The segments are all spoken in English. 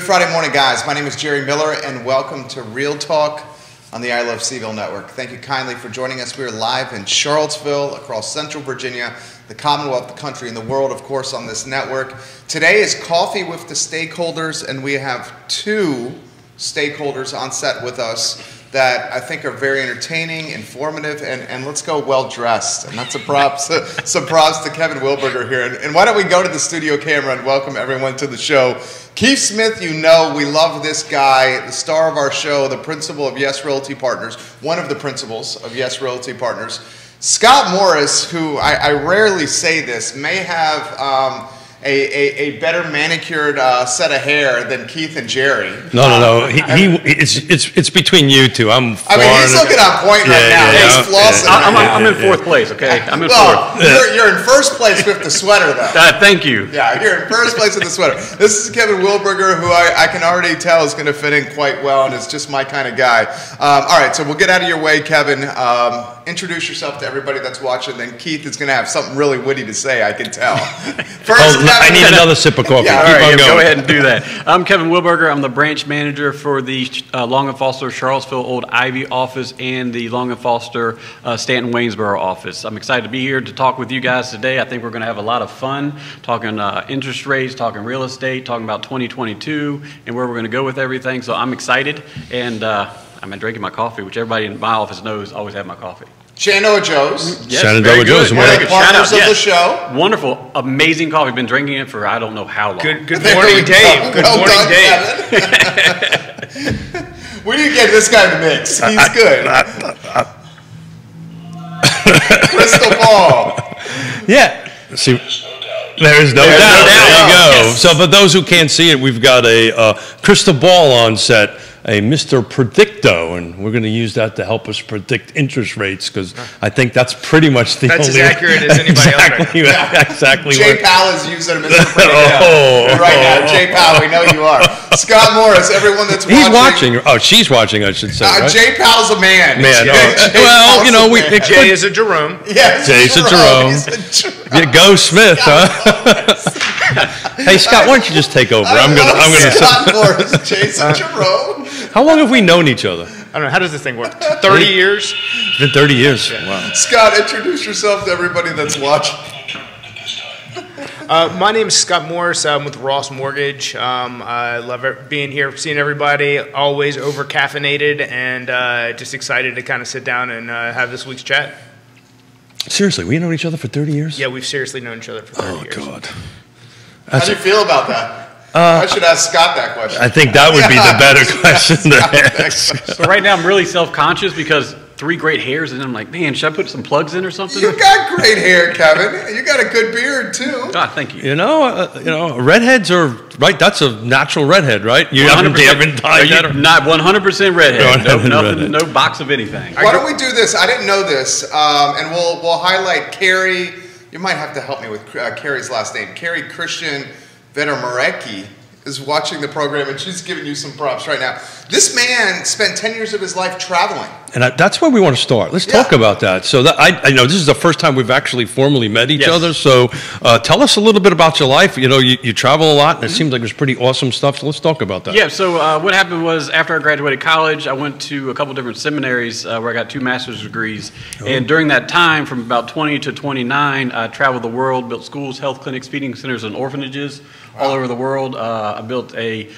Good Friday morning, guys. My name is Jerry Miller, and welcome to Real Talk on the I Love Seville Network. Thank you kindly for joining us. We are live in Charlottesville, across Central Virginia, the Commonwealth, the country, and the world, of course, on this network. Today is Coffee with the Stakeholders, and we have two stakeholders on set with us that I think are very entertaining, informative, and let's go well-dressed. And that's a props, some props to Kevin Wilberger here. And why don't we go to the studio camera and welcome everyone to the show. Keith Smith, you know, we love this guy, the star of our show, the principal of Yes Realty Partners, one of the principals of Yes Realty Partners. Scott Morris, who I rarely say this, may have a better manicured set of hair than Keith and Jerry. No. It's between you two. I mean, he's looking on point right now. He's flossing. I'm in fourth place, okay? I'm in fourth. You're in first place with the sweater, though. Thank you. Yeah, you're in first place with the sweater. This is Kevin Wilberger, who I can already tell is going to fit in quite well and is just my kind of guy. All right, so we'll get out of your way, Kevin. Introduce yourself to everybody that's watching. Then Keith is going to have something really witty to say, I can tell. First, Kevin, I need another sip of coffee. Yeah, all right, go ahead and do that. I'm Kevin Wilberger. I'm the branch manager for the Long & Foster Charlottesville Old Ivy office and the Long & Foster Stanton Waynesboro office. I'm excited to be here to talk with you guys today. I think we're going to have a lot of fun talking interest rates, talking real estate, talking about 2022 and where we're going to go with everything. So I'm excited, and I'm drinking my coffee, which everybody in my office knows. I always have my coffee. Shenandoah Joe's. Yes, Shenandoah Joe's. One of the partners of the show. Wonderful, amazing coffee. Been drinking it for I don't know how long. Good morning, Dave. Good morning, Dave. Where do you get this guy in the mix? He's good. Crystal ball. Yeah. See, there's no doubt. There you go. Yes. So for those who can't see it, we've got a crystal ball on set, a Mr. Predicto, and we're going to use that to help us predict interest rates, because I think that's pretty much the That's only... as accurate as anybody else. Exactly. Jay Powell is using him as a Predicto right now. Jay Powell, we know you are. Scott Morris, everyone that's watching. He's watching. Oh, she's watching, I should say. Right? Jay Powell's a man. Well, you know, Jay is a Jerome. Yes, Jay's a Jerome. Yeah, go Smith, huh? Hey Scott, why don't you just take over? I'm gonna. Scott Morris, Jason Jerome. How long have we known each other? I don't know. How does this thing work? 30 years? It's been 30 years. Yeah. Wow. Scott, introduce yourself to everybody that's watching. My name is Scott Morris. I'm with Ross Mortgage. I love being here, seeing everybody, always over-caffeinated, and just excited to kind of sit down and have this week's chat. Seriously, we known each other for 30 years? Yeah, we've seriously known each other for 30 years. Oh, God. How do you feel about that? I should ask Scott that question. I think that would be the better question to ask. So right now I'm really self-conscious because 3 great hairs, and then I'm like, man, should I put some plugs in or something? You got great hair, Kevin. You got a good beard too. Ah, thank you. You know, redheads are right. That's a natural redhead, right? You haven't dyed that? Or? Not 100% redhead. No, Nothing, redhead. no box of anything. Why don't we do this? I didn't know this, and we'll highlight Carrie. You might have to help me with Carrie's last name. Carrie Christian Vedermarecki is watching the program, and she's giving you some props right now. This man spent 10 years of his life traveling. And that's where we want to start. Let's talk about that. So that, I know this is the first time we've actually formally met each other. So tell us a little bit about your life. You know, you travel a lot, and it seems like there's pretty awesome stuff. So let's talk about that. Yeah, so what happened was after I graduated college, I went to a couple different seminaries where I got 2 master's degrees. Oh. And during that time, from about 20 to 29, I traveled the world, built schools, health clinics, feeding centers, and orphanages all over the world. I built a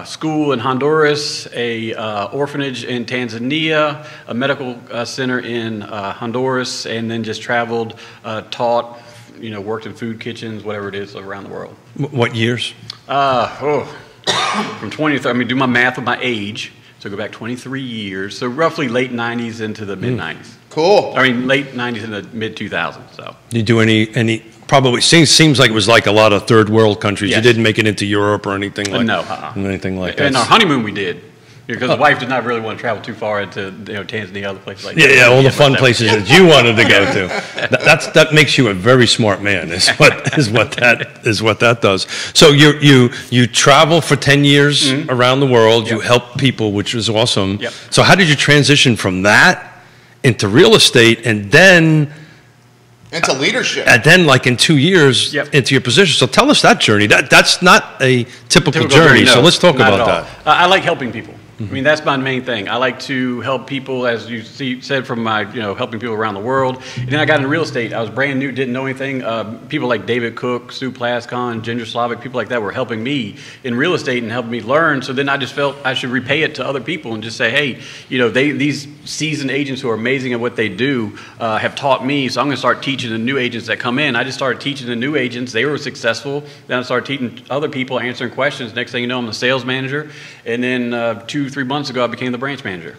school in Honduras, a orphanage in Tanzania, a medical center in Honduras, and then just traveled, taught, worked in food kitchens, whatever it is, around the world. What years? From 20 to 30, do my math with my age, so go back 23 years, so roughly late 90s into the mid 90s. Cool. I mean, late 90s into mid 2000s. So. Did you do any? Probably seems like it was like a lot of third world countries. Yes. You didn't make it into Europe or anything like anything like that. And our honeymoon we did. Because the wife did not really want to travel too far into Tanzania, other places like that. Yeah, all the fun places that you wanted to go to. That makes you a very smart man. Is what that does. So you travel for 10 years around the world. Yep. You help people, which was awesome. So how did you transition from that into real estate, and then Into leadership. And then, like in 2 years, into your position. So tell us that journey. That's not a typical journey. No, so let's talk about that. I like helping people. I mean, that's my main thing. I like to help people, as you said, from my, helping people around the world. And then I got into real estate. I was brand new, didn't know anything. People like David Cook, Stu Plaskon, Ginger Slavic, people like that were helping me in real estate and helping me learn. So then I just felt I should repay it to other people and just say, hey, these seasoned agents who are amazing at what they do have taught me. So I'm going to start teaching the new agents that come in. I just started teaching the new agents. They were successful. Then I started teaching other people, answering questions. Next thing you know, I'm the sales manager. And then 2-3 months ago, I became the branch manager.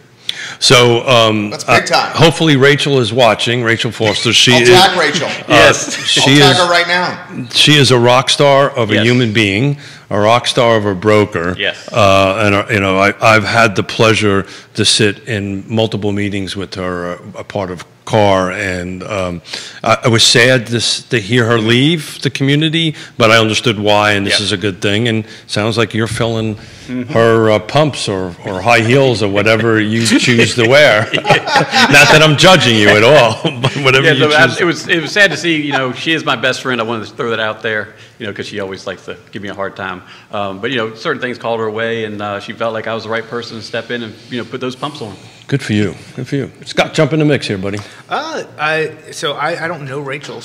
So that's big time. Hopefully Rachel is watching. Rachel Foster. I'll tag Rachel. Yes, she I'll tag her right now. She is a rock star of a human being, a rock star of a broker. Yes. And I've had the pleasure to sit in multiple meetings with her, a part of CAR, and I was sad to hear her leave the community, but I understood why, and this is a good thing. And sounds like you're filling her pumps or high heels or whatever you choose to wear. Not that I'm judging you at all, but whatever you choose. It was sad to see. She is my best friend. I wanted to throw that out there. Because she always likes to give me a hard time. But certain things called her away, and she felt like I was the right person to step in and put those pumps on. Good for you. Good for you. Scott, jump in the mix here, buddy. I don't know Rachel,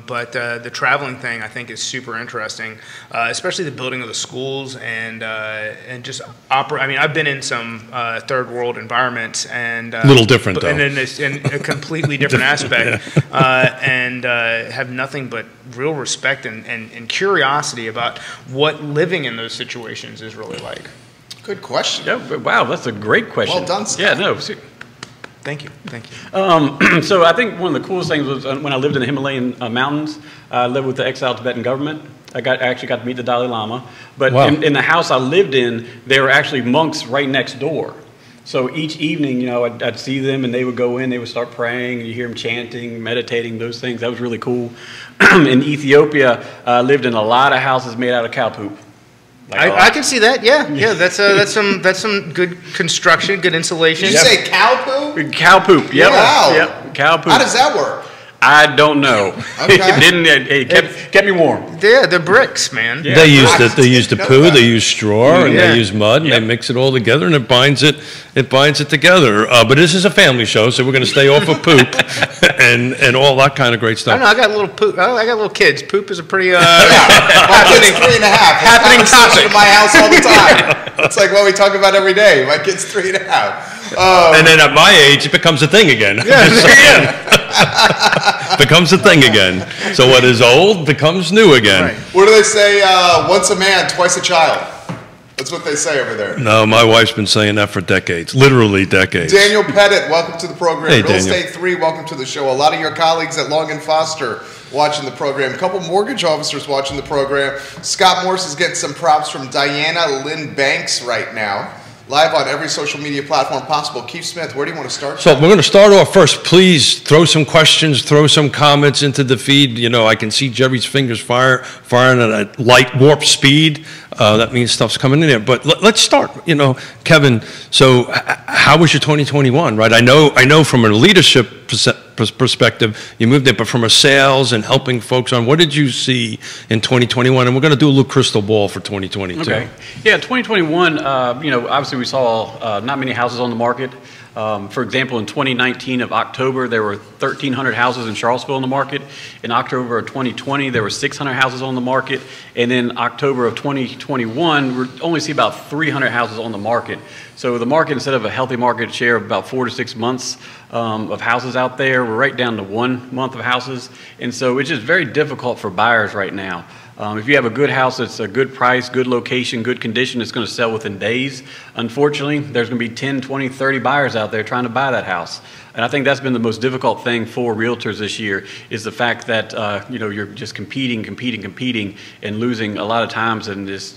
but the traveling thing I think is super interesting, especially the building of the schools and just operate. I mean, I've been in some third world environments and a little different though, and in a completely different aspect, and have nothing but real respect and curiosity about what living in those situations is really like. Good question. Yeah, wow, that's a great question. Well done, Scott. Thank you. So I think one of the coolest things was when I lived in the Himalayan mountains. I lived with the exiled Tibetan government. I actually got to meet the Dalai Lama. But in the house I lived in, there were actually monks right next door. So each evening, I'd see them, and they would go in. They would start praying. You hear them chanting, meditating, those things. That was really cool. In Ethiopia, I lived in a lot of houses made out of cow poop. I can see that. Yeah. That's some good construction, good insulation. Did you say cow poop? Cow poop. Yep. Wow. Yep. Cow poop. How does that work? I don't know. Okay. It kept me warm. Yeah, the bricks, man. Yeah. They use the poo, they use straw, and they use mud, and they mix it all together, and it binds it together. But this is a family show, so we're going to stay off of poop and all that kind of great stuff. I don't know. I got little poop. I got little kids. Poop is a pretty happening 3.5. Happening topic in my house all the time. It's like what we talk about every day. My kid's 3.5. And then at my age, it becomes a thing again. Becomes a thing again. So what is old becomes new again. Right. What do they say? Once a man, twice a child. That's what they say over there. No, my wife's been saying that for decades, literally decades. Daniel Pettit, welcome to the program. Hey, Real Daniel. Estate 3, welcome to the show. A lot of your colleagues at Long & Foster watching the program. A couple mortgage officers watching the program. Scott Morse is getting some props from Diana Lynn Banks right now. Live on every social media platform possible. Keith Smith, where do you want to start? So we're going to start off first. Please throw some questions, throw some comments into the feed. I can see Jerry's fingers firing at a light warp speed. That means stuff's coming in there. But let's start. Kevin. So how was your 2021? Right. I know from a leadership perspective, you moved it, but from a sales and helping folks on, what did you see in 2021? And we're going to do a little crystal ball for 2022. Okay. Yeah, 2021. Obviously we saw not many houses on the market. For example, in 2019 of October, there were 1,300 houses in Charlottesville on the market. In October of 2020, there were 600 houses on the market. And in October of 2021, we only see about 300 houses on the market. So the market, instead of a healthy market share of about 4 to 6 months of houses out there, we're right down to 1 month of houses. And so it's just very difficult for buyers right now. If you have a good house that's a good price, good location, good condition, it's going to sell within days. Unfortunately, there's going to be 10, 20, 30 buyers out there trying to buy that house. And I think that's been the most difficult thing for realtors this year, is the fact that you're just competing, and losing a lot of times, and this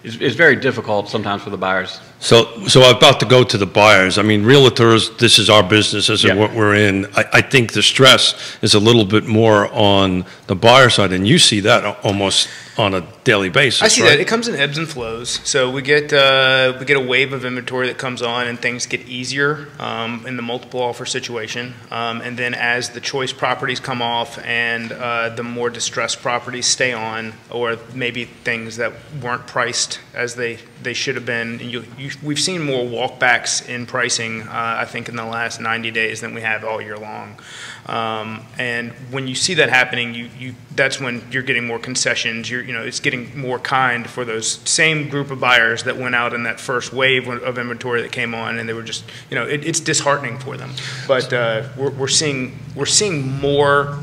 it's very difficult sometimes for the buyers. So I'm about to go to the buyers. I mean, realtors, this is our business, this is what we're in. I think the stress is a little bit more on the buyer side, and you see that almost almost on a daily basis. I see right? that. It comes in ebbs and flows. So we get a wave of inventory that comes on, and things get easier in the multiple offer situation. And then as the choice properties come off and the more distressed properties stay on, or maybe things that weren't priced as they should have been, we've seen more walkbacks in pricing, I think, in the last 90 days than we have all year long. And when you see that happening, that's when you're getting more concessions. It's getting more kind for those same group of buyers that went out in that first wave of inventory that came on, and they were just, it's disheartening for them. But we're seeing more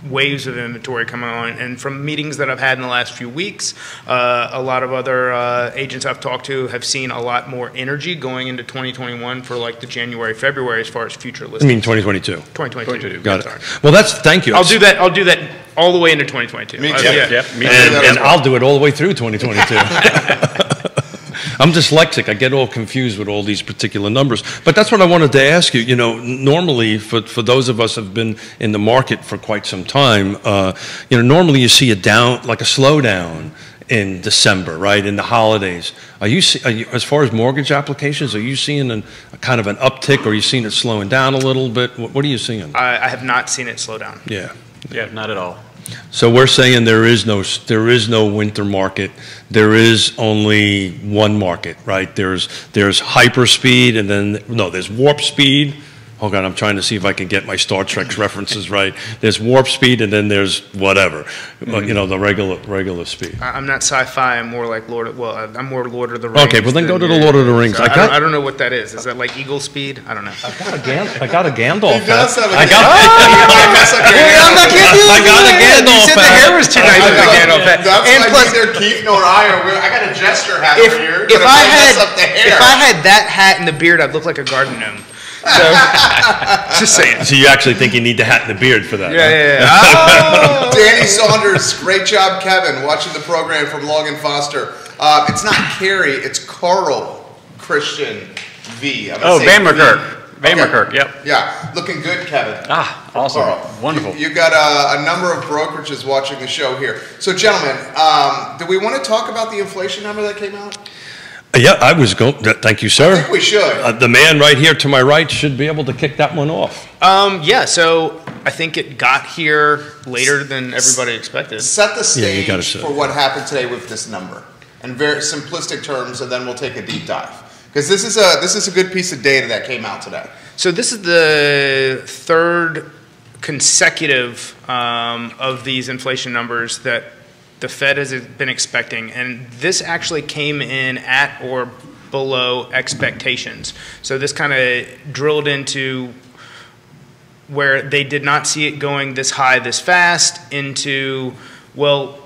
waves of inventory coming on, and from meetings that I've had in the last few weeks, a lot of other agents I've talked to have seen a lot more energy going into 2021 for like the January, February as far as future listings. I mean 2022. 2022. Got it. Well, thank you. I'll do that all the way into 2022. Me too. Yeah, me too. And I'll do it all the way through 2022. I'm dyslexic. I get all confused with all these particular numbers. But that's what I wanted to ask you. Normally, for those of us who have been in the market for quite some time, normally you see a slowdown in December, right, in the holidays. Are you as far as mortgage applications, are you seeing a kind of an uptick, or are you seeing it slowing down a little bit? What are you seeing? I have not seen it slow down. Yeah, not at all. So we're saying there is no winter market. There is only one market, right? There's hyper speed, and then there's warp speed. Oh God, I'm trying to see if I can get my Star Trek references right. There's warp speed, and then there's whatever, the regular speed. I'm not sci-fi. I'm more like I'm more Lord of the Rings. Okay, well then go to the Lord of the Rings. So I don't know what that is. Is that like eagle speed? I don't know. I got a Gandalf. He does have a I got a Gandalf. You said the hair was too nice with the Gandalf hat. That's And why plus, neither Keith nor I I got a jester hat over here. if I had that hat and the beard, I'd look like a garden gnome. So, just saying. So you actually think you need the hat and the beard for that? Yeah. Oh, Danny Saunders, great job, Kevin, watching the program from Long and Foster. It's not Carrie, it's Carl Christian V. Wilberger, yep. Yeah, looking good, Kevin. Awesome. Carl. Wonderful. You got a number of brokerages watching the show here. So, gentlemen, do we want to talk about the inflation number that came out? Yeah, I was going. Thank you, sir. I think we should. The man right here to my right should be able to kick that one off. So I think it got here later than everybody expected. Set the stage say. for what happened today with this number, in very simplistic terms, and then we'll take a deep dive. Because this is a good piece of data that came out today. So this is the third consecutive of these inflation numbers that the Fed has been expecting, and this actually came in at or below expectations. So this kind of drilled into where they did not see it going this high this fast into, well,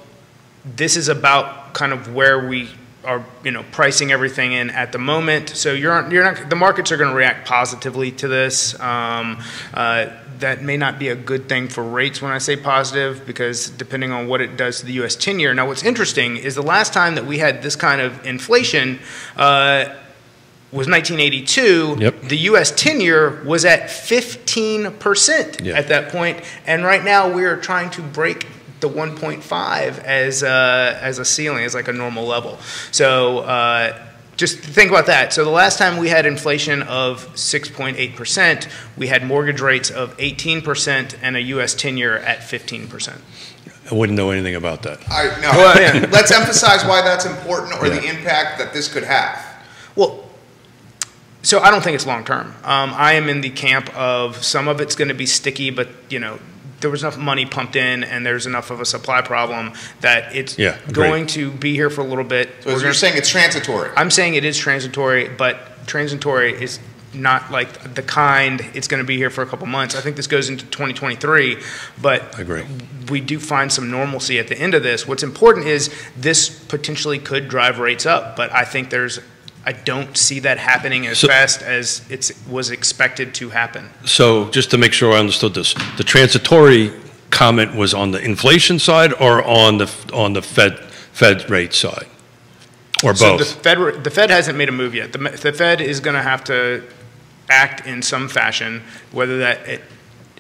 this is about kind of where we are, pricing everything in at the moment. So you're not the markets are going to react positively to this. That may not be a good thing for rates when I say positive, because depending on what it does to the U.S. 10-year. Now, what's interesting is the last time that we had this kind of inflation was 1982. Yep. The U.S. 10-year was at 15% at that point, and right now we are trying to break the 1.5 as a ceiling, as like a normal level. So just think about that. So the last time we had inflation of 6.8%, we had mortgage rates of 18% and a U.S. 10-year at 15%. I wouldn't know anything about that. Let's emphasize why that's important, or the impact that this could have. Well, so I don't think it's long term. I am in the camp of some of it's going to be sticky, but there was enough money pumped in, and there's enough of a supply problem that it's going to be here for a little bit. So you're saying it's transitory? I'm saying it is transitory, but transitory is not like the kind it's going to be here for a couple months. I think this goes into 2023, but I agree. We do find some normalcy at the end of this. What's important is this potentially could drive rates up, but I think I don't see that happening as fast as it was expected to happen. So just to make sure I understood this, the transitory comment was on the inflation side or on the Fed rate side, or both? So the Fed hasn't made a move yet. The Fed is going to have to act in some fashion, whether that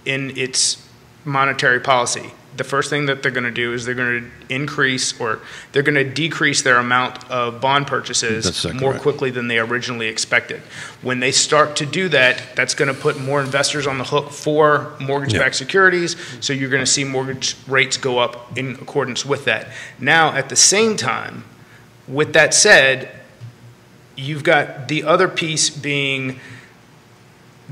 in its monetary policy, the first thing that they're going to do is they're going to increase, or they're going to decrease their amount of bond purchases more quickly than they originally expected. When they start to do that, that's going to put more investors on the hook for mortgage-backed securities, so you're going to see mortgage rates go up in accordance with that. Now, at the same time, with that said, you've got the other piece being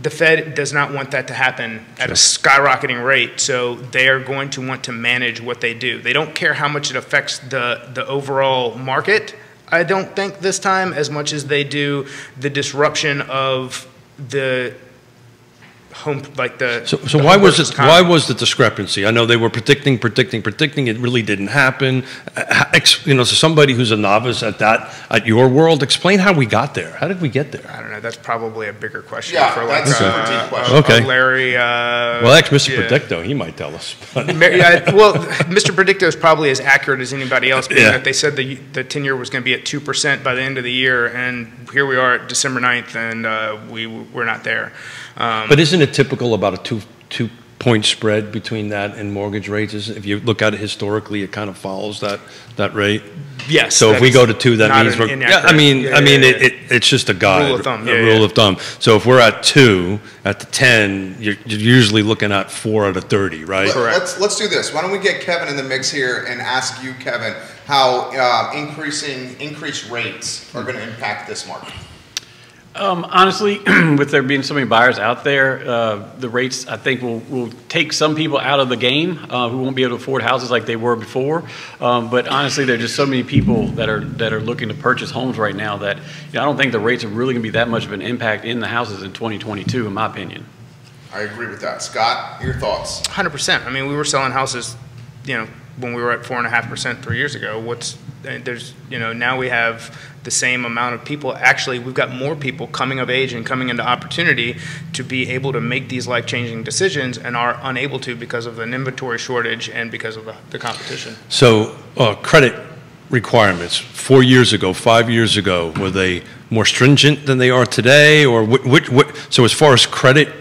the Fed does not want that to happen at a skyrocketing rate, so they are going to want to manage what they do. They don't care how much it affects the overall market, I don't think, this time, as much as they do the disruption of the home, like the. So why was it? Why was the discrepancy? I know they were predicting. It really didn't happen. You know, so somebody who's a novice at your world, explain how we got there. How did we get there? I don't know. That's probably a bigger question for that's a deep question. Larry. Well, ask Mr. Predicto. He might tell us. Well, Mr. Predicto is probably as accurate as anybody else, being that they said the 10-year was going to be at 2% by the end of the year, and here we are at December 9th, and we're not there. But isn't it typical about a two-point spread between that and mortgage rates? If you look at it historically, it kind of follows that rate. Yes. So if we go to 2, that means we're. Yeah, I mean, it's just a guide, rule of thumb. Rule of thumb. So if we're at 2, at the 10, you're usually looking at 4 out of 30, right? Correct. Let's do this. Why don't we get Kevin in the mix here and ask you, Kevin, how increased rates are going to impact this market? Honestly, with there being so many buyers out there, the rates, I think, will take some people out of the game who won't be able to afford houses like they were before. But honestly, there are just so many people that are looking to purchase homes right now that I don't think the rates are really going to be that much of an impact in the houses in 2022, in my opinion. I agree with that. Scott, your thoughts? 100%. I mean, we were selling houses, when we were at 4.5% 3 years ago. Now we have the same amount of people. Actually, we've got more people coming of age and coming into opportunity to be able to make these life-changing decisions, and are unable to because of an inventory shortage and because of the competition. So credit requirements 4 years ago, 5 years ago, were they more stringent than they are today? Or so as far as credit?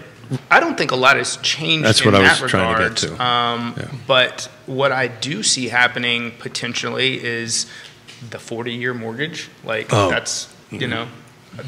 I don't think a lot has changed. That's what I was trying to get to. But what I do see happening potentially is the 40-year mortgage. That's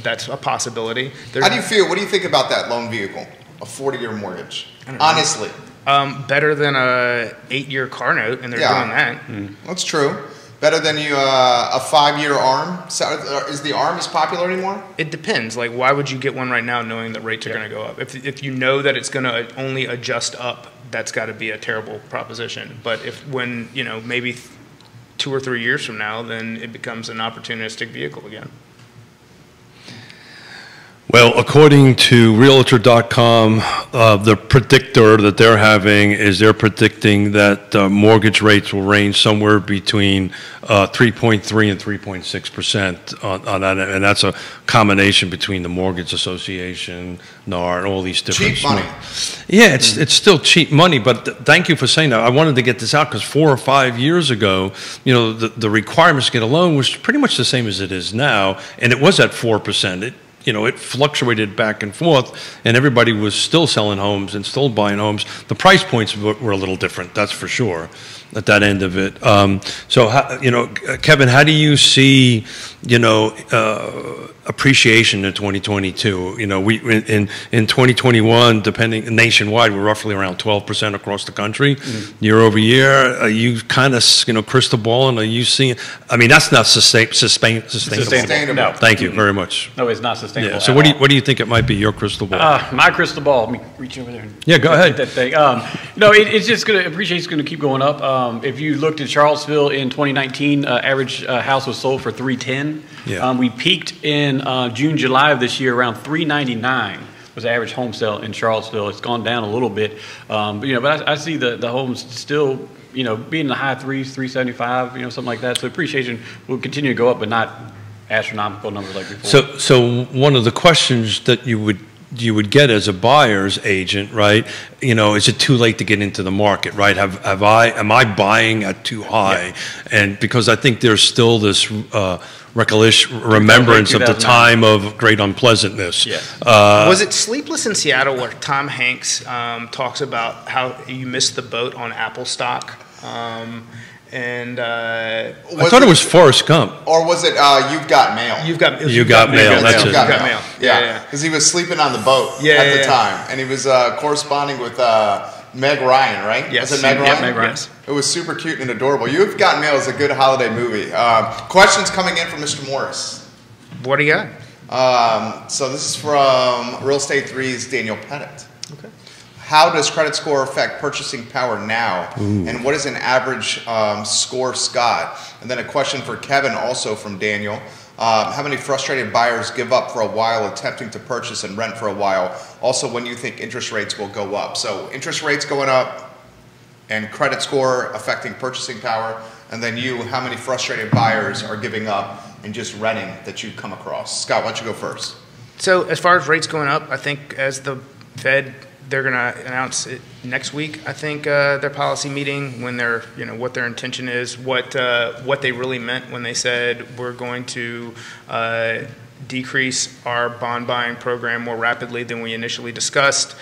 that's a possibility. How do you feel? What do you think about that loan vehicle, a 40-year mortgage? Honestly, better than a 8-year car note, and they're doing that. That's true. Better than a 5-year ARM? So, is the ARM as popular anymore? It depends. Why would you get one right now knowing that rates are going to go up? If you know that it's going to only adjust up, that's got to be a terrible proposition. But when maybe 2 or 3 years from now, then it becomes an opportunistic vehicle again. Well, according to Realtor.com, the predictor that they're having is they're predicting that mortgage rates will range somewhere between 3.3 and 3.6% on that, and that's a combination between the Mortgage Association, NAR, and all these different. Cheap money. Yeah, it's still cheap money, but thank you for saying that. I wanted to get this out because 4 or 5 years ago, the requirements to get a loan was pretty much the same as it is now, and it was at 4%. It fluctuated back and forth, and everybody was still selling homes and still buying homes. The price points were a little different, that's for sure, at that end of it. Kevin, how do you see, appreciation in 2022? We in 2021, depending nationwide, we're roughly around 12% across the country, year over year. Are you kind of, crystal balling? Are you seeing? I mean, that's not sustainable. No. Thank you very much. No, it's not sustainable. Yeah. So what do you think it might be, your crystal ball? My crystal ball. Let me reach over there. Go ahead. That thing. It's just going to appreciate. It's going to keep going up. If you looked at Charlottesville in 2019, average house was sold for $310. Yeah. We peaked in June, July of this year around $399 was the average home sale in Charlottesville. It's gone down a little bit, but I see the homes still being in the high threes, 375, something like that. So appreciation will continue to go up, but not astronomical numbers like before. So one of the questions that you would get as a buyer's agent, right? Is it too late to get into the market, right? Am I buying at too high? Yeah. And because I think there's still this remembrance of the time of great unpleasantness. Yes. Was it Sleepless in Seattle where Tom Hanks talks about how you missed the boat on Apple stock? I thought it was Forrest Gump. Or was it You've Got Mail? You Got Mail. That's it. You've Got Mail. Yeah, because he was sleeping on the boat at the time, and he was corresponding with Meg Ryan, right? Yes. Was it Meg Ryan? Yeah, Meg Ryan. Yes. It was super cute and adorable. You've Got Mail is a good holiday movie. Questions coming in from Mr. Morris. What do you got? So this is from Real Estate 3's Daniel Pettit. Okay. How does credit score affect purchasing power now? And what is an average score, Scott? And then a question for Kevin, also from Daniel. How many frustrated buyers give up for a while attempting to purchase and rent for a while? Also, when you think interest rates will go up. So interest rates going up and credit score affecting purchasing power. And then how many frustrated buyers are giving up and just renting that you come across? Scott, why don't you go first? So as far as rates going up, I think as the Fed, they're going to announce it next week. I think their policy meeting, when they're, what their intention is, what they really meant when they said we're going to decrease our bond buying program more rapidly than we initially discussed.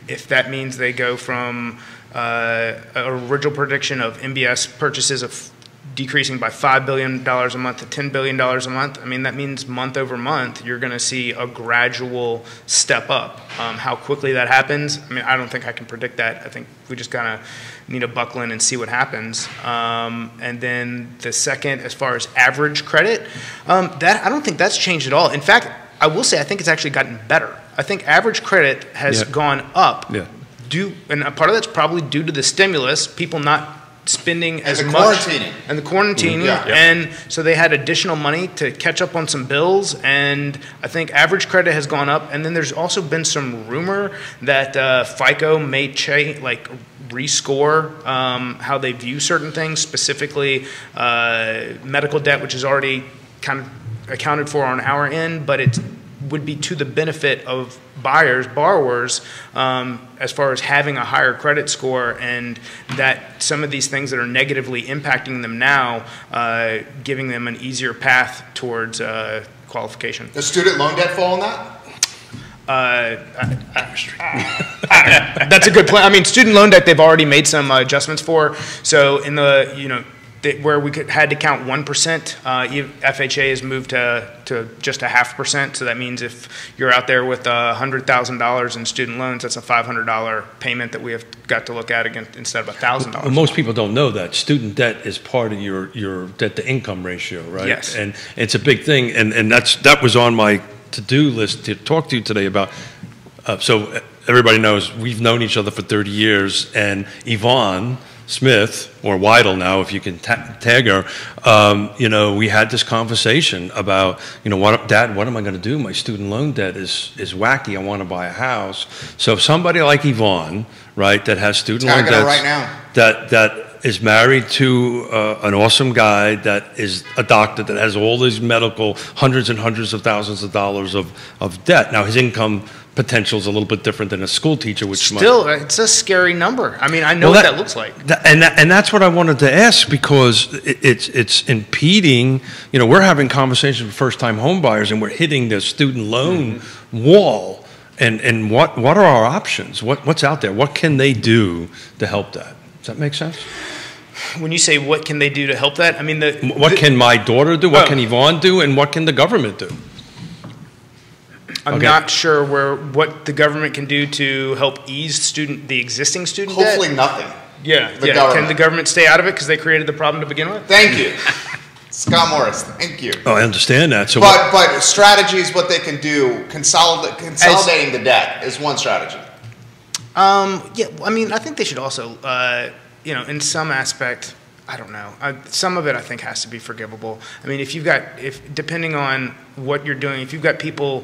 If that means they go from an original prediction of MBS purchases of decreasing by $5 billion a month to $10 billion a month, I mean, that means month over month, you're going to see a gradual step up. How quickly that happens, I mean, I don't think I can predict that. I think we just kind of need to buckle in and see what happens. And then the second, as far as average credit, that I don't think that's changed at all. In fact, I will say I think it's actually gotten better. I think average credit has gone up. Yeah. And a part of that's probably due to the stimulus, people not spending as much, quarantining. And the quarantining, and so they had additional money to catch up on some bills, and I think average credit has gone up. And then there's also been some rumor that FICO may rescore how they view certain things, specifically medical debt, which is already kind of accounted for on our end, but it would be to the benefit of borrowers, as far as having a higher credit score, and that some of these things that are negatively impacting them now, giving them an easier path towards qualification. Does student loan debt fall in that? That's a good point. I mean, student loan debt, they've already made some adjustments for. So in the, where we had to count 1%, FHA has moved to just a 0.5%. So that means if you're out there with $100,000 in student loans, that's a $500 payment that we have got to look at again instead of $1,000. Well, most people don't know that student debt is part of your debt to income ratio, right? Yes. And it's a big thing, and that was on my to-do list to talk to you today about. So everybody knows we've known each other for 30 years, and Yvonne Smith, or Weidel now, if you can tag her, we had this conversation about, Dad, what am I going to do? My student loan debt is wacky. I want to buy a house. So if somebody like Yvonne, right, that has student loan debt, right now, that is married to an awesome guy that is a doctor that has all these medical, hundreds and hundreds of thousands of dollars of debt. Now his income potential is a little bit different than a school teacher, which still it's a scary number. I mean, I know what that looks like, and that's what I wanted to ask, because it's impeding. We're having conversations with first-time home buyers, and we're hitting the student loan wall. And what are our options? What's out there? What can they do to help that? Does that make sense? When you say what can they do to help that, I mean what can my daughter do? What can Yvonne do? And what can the government do? I'm not sure what the government can do to help ease the existing student debt. Hopefully nothing. Yeah. Can the government stay out of it because they created the problem to begin with? Thank you. Scott Morris, thank you. Oh, I understand that. So, but strategies, what they can do, consolidating the debt is one strategy. Yeah, I mean, I think they should also, in some aspect, I don't know. Some of it I think has to be forgivable. I mean, depending on what you're doing, if you've got people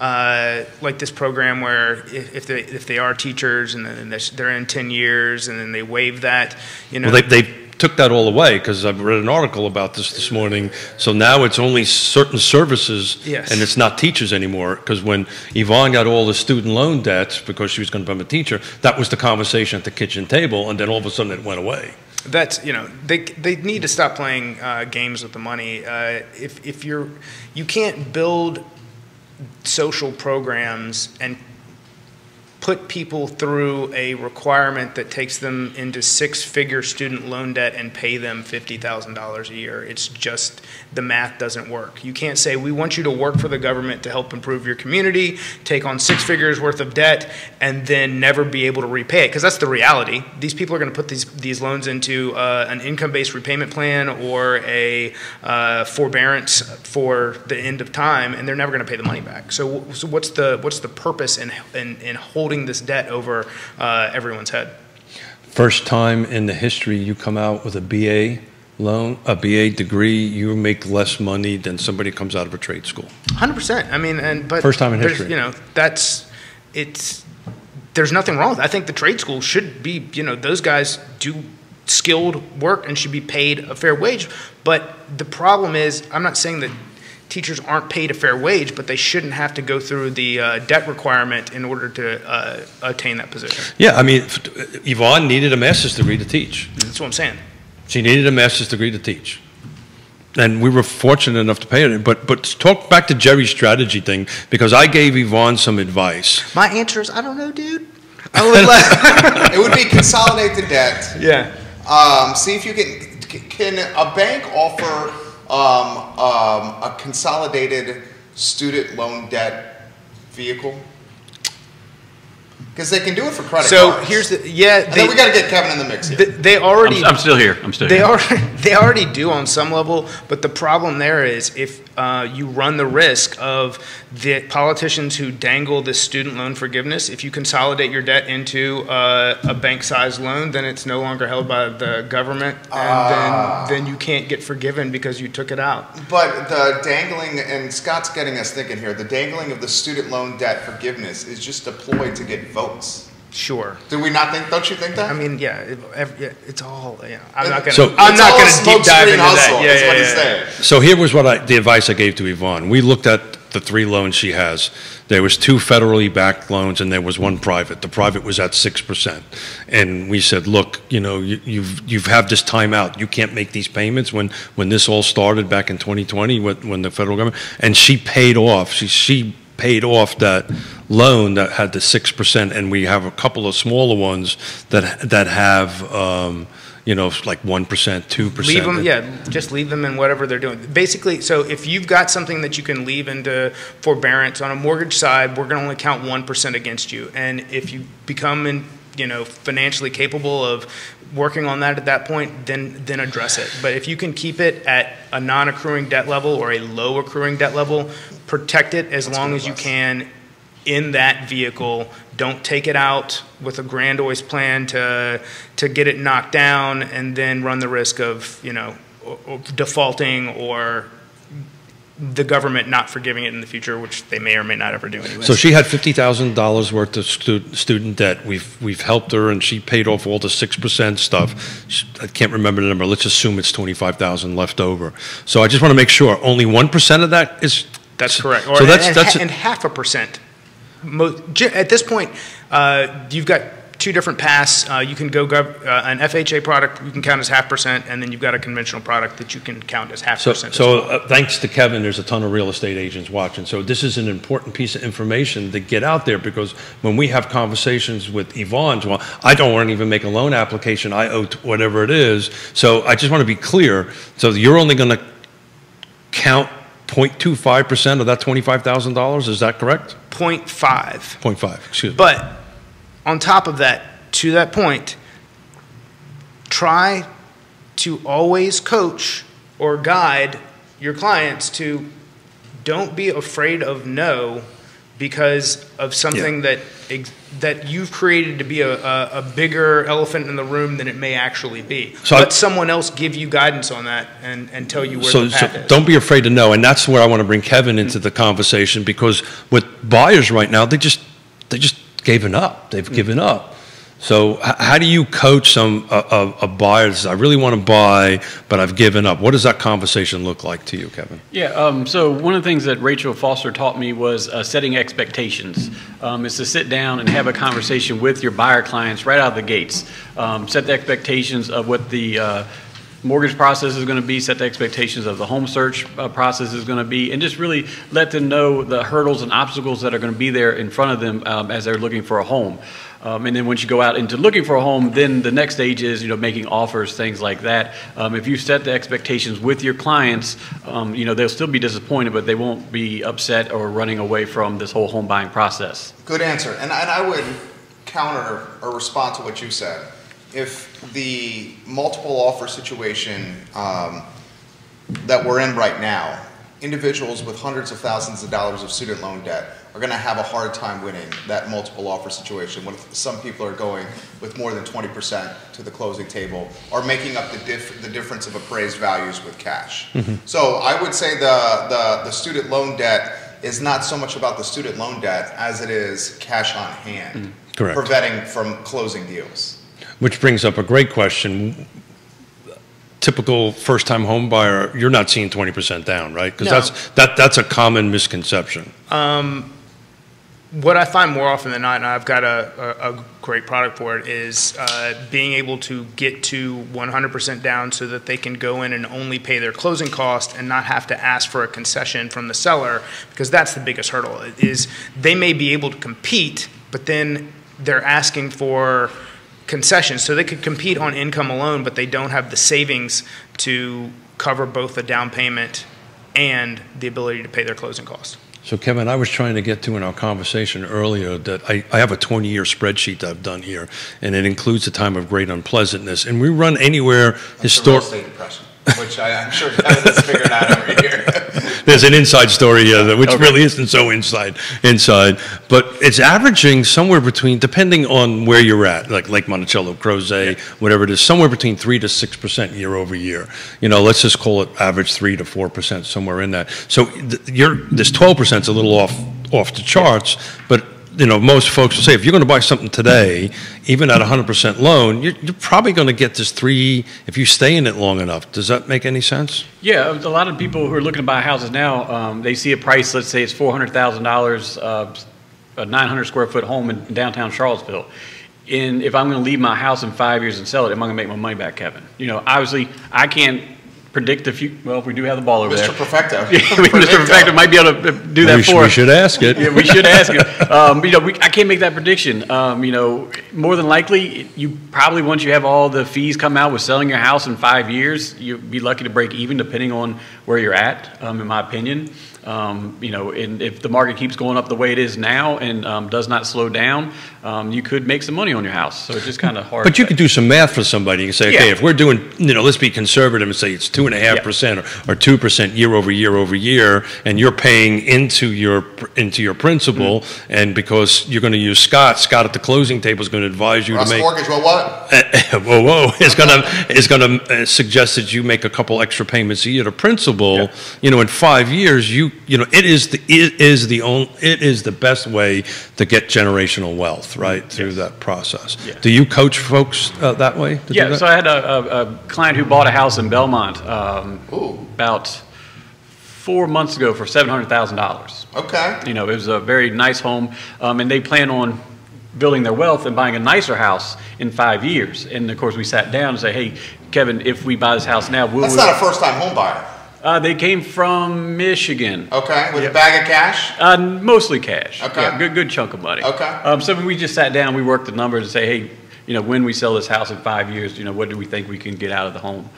like this program where if they are teachers and then they're in 10 years and then they waive that, Well, they took that all away, because I've read an article about this morning. So now it's only certain services, and it's not teachers anymore. Because when Yvonne got all the student loan debts because she was going to become a teacher, that was the conversation at the kitchen table, and then all of a sudden it went away. That's, you know, they need to stop playing games with the money. If you can't build social programs and put people through a requirement that takes them into six-figure student loan debt and pay them $50,000 a year. It's just, the math doesn't work. You can't say, we want you to work for the government to help improve your community, take on 6 figures worth of debt, and then never be able to repay it, because that's the reality. These people are going to put these loans into an income-based repayment plan or a forbearance for the end of time, and they're never going to pay the money back. So what's the purpose in holding this debt over everyone's head? First time in the history you come out with a BA loan, a BA degree, you make less money than somebody who comes out of a trade school. 100%. I mean, but first time in history. You know, there's nothing wrong with it. I think the trade school should be, you know, those guys do skilled work and should be paid a fair wage. But the problem is, I'm not saying that teachers aren't paid a fair wage, but they shouldn't have to go through the debt requirement in order to attain that position. Yeah, I mean, Yvonne needed a master's degree to teach. That's what I'm saying. She needed a master's degree to teach. And we were fortunate enough to pay it. But talk back to Jerry's strategy thing, because I gave Yvonne some advice. My answer is, I don't know, dude. It would be consolidate the debt. Yeah. See if you can a bank offer a consolidated student loan debt vehicle? Because they can do it for credit cards. So here's the we got to get Kevin in the mix here. They already. I'm still here. They already do on some level, but the problem there is if you run the risk of the politicians who dangle this student loan forgiveness. If you consolidate your debt into a bank-sized loan, then it's no longer held by the government, and then you can't get forgiven because you took it out. But the dangling, and Scott's getting us thinking here, the dangling of the student loan debt forgiveness is just a ploy to get votes. Sure. Do we not think? Don't you think that? I mean, yeah, it's all. Yeah, I'm not going So- to deep dive into hustle, that. is what he's saying. So here was the advice I gave to Yvonne. We looked at the 3 loans she has. There was 2 federally backed loans and there was 1 private. The private was at 6%. And we said, look, you know, you've had this time out. You can't make these payments when this all started back in 2020 when the federal government, and she paid off. She paid off that loan that had the 6%, and we have a couple of smaller ones that have you know, like 1%, 2%. Leave them, yeah, just leave them in whatever they're doing. Basically, so if you've got something that you can leave into forbearance on a mortgage side, we're going to only count 1% against you. And if you become, you know, financially capable of working on that at that point, then address it. But if you can keep it at a non-accruing debt level or a low accruing debt level, protect it as long as you can in that vehicle. Don't take it out with a grand always plan to get it knocked down and then run the risk of, you know, defaulting or the government not forgiving it in the future, which they may or may not ever do anyway. So she had $50,000 worth of student debt. We've helped her, and she paid off all the 6% stuff. I can't remember the number. Let's assume it's $25,000 left over. So I just want to make sure only 1% of that is. That's correct. So that's 0.5%. At this point, you've got 2 different paths. You can go an FHA product, you can count as 0.5%, and then you've got a conventional product that you can count as 0.5%. So thanks to Kevin, there's a ton of real estate agents watching. So this is an important piece of information to get out there, because when we have conversations with Yvonne, well, I don't want to even make a loan application. I owe whatever it is. So I just want to be clear. So you're only going to count 0.25% of that $25,000. Is that correct? 0.5. 0.5, excuse me. But on top of that, to that point, try to always coach or guide your clients to don't be afraid of no because of something that you've created to be a bigger elephant in the room than it may actually be. So let someone else give you guidance on that and tell you where the path is. Don't be afraid to know, and that's where I want to bring Kevin into the conversation, because with buyers right now, they just given up. They've given up. So how do you coach a buyer that says, I really want to buy, but I've given up? What does that conversation look like to you, Kevin? Yeah, so one of the things that Rachel Foster taught me was setting expectations. Is to sit down and have a conversation with your buyer clients right out of the gates. Set the expectations of what the mortgage process is going to be, set the expectations of the home search process is going to be, and just really let them know the hurdles and obstacles that are going to be there in front of them as they're looking for a home. And then once you go out into looking for a home, then the next stage is, making offers, things like that. If you set the expectations with your clients, they'll still be disappointed, but they won't be upset or running away from this whole home buying process. Good answer. And I would counter or respond to what you said. If the multiple offer situation that we're in right now, individuals with hundreds of thousands of dollars of student loan debt are going to have a hard time winning that multiple offer situation when some people are going with more than 20% to the closing table or making up the difference of appraised values with cash. Mm-hmm. So I would say the student loan debt is not so much about the student loan debt as it is cash on hand, Correct. Preventing from closing deals. Which brings up a great question. Typical first-time home buyer, you're not seeing 20% down, right? Because that's a common misconception. What I find more often than not, and I've got a great product for it, is being able to get to 100% down so that they can go in and only pay their closing cost and not have to ask for a concession from the seller, because that's the biggest hurdle. Is they may be able to compete, but then they're asking for concessions. So they could compete on income alone, but they don't have the savings to cover both the down payment and the ability to pay their closing costs. So Kevin, I was trying to get to in our conversation earlier that I have a 20-year spreadsheet that I've done here, and it includes the time of great unpleasantness. And we run anywhere historically. Which I'm sure Kevin has figured out over here. There's an inside story here, which really isn't so inside. But it's averaging somewhere between, depending on where you're at, like Lake Monticello, Crozet, whatever it is, somewhere between 3 to 6% year over year. Let's just call it average 3 to 4%, somewhere in that. So this 12% is a little off the charts, but most folks will say, if you're going to buy something today, even at 100% loan, you're probably going to get this 3 if you stay in it long enough. Does that make any sense? Yeah, a lot of people who are looking to buy houses now, they see a price, let's say it's $400,000, a 900 square foot home in downtown Charlottesville. And if I'm going to leave my house in 5 years and sell it, am I going to make my money back, Kevin? Obviously, I can't predict the future. Well, if we do have the ball over there. Mr. Perfecto. Yeah, Mr. Perfecto might be able to do that for us. We should ask it. Yeah, we should ask it. I can't make that prediction. More than likely, you probably, once you have all the fees come out with selling your house in 5 years, you'd be lucky to break even depending on where you're at, in my opinion. And if the market keeps going up the way it is now and does not slow down, you could make some money on your house. So it's just kind of hard. But you could do some math for somebody. You can say, okay, if we're doing, let's be conservative and say it's 2.5% or 2% year over year, and you're paying into your principal, and because you're going to use Scott at the closing table is going to advise you to make mortgage. Well, what? It's going to suggest that you make a couple extra payments a year to principal. In 5 years, it is the best way to get generational wealth, right, through that process. Yeah. Do you coach folks that way? Yeah, so I had a client who bought a house in Belmont about 4 months ago for $700,000. Okay. It was a very nice home, and they plan on building their wealth and buying a nicer house in 5 years. And of course, we sat down and said, hey, Kevin, if we buy this house now, that's not a first-time home buyer. They came from Michigan. Okay, with a bag of cash? Mostly cash. Okay. Yeah, good chunk of money. Okay. So we just sat down, we worked the numbers and say, hey, when we sell this house in 5 years, what do we think we can get out of the home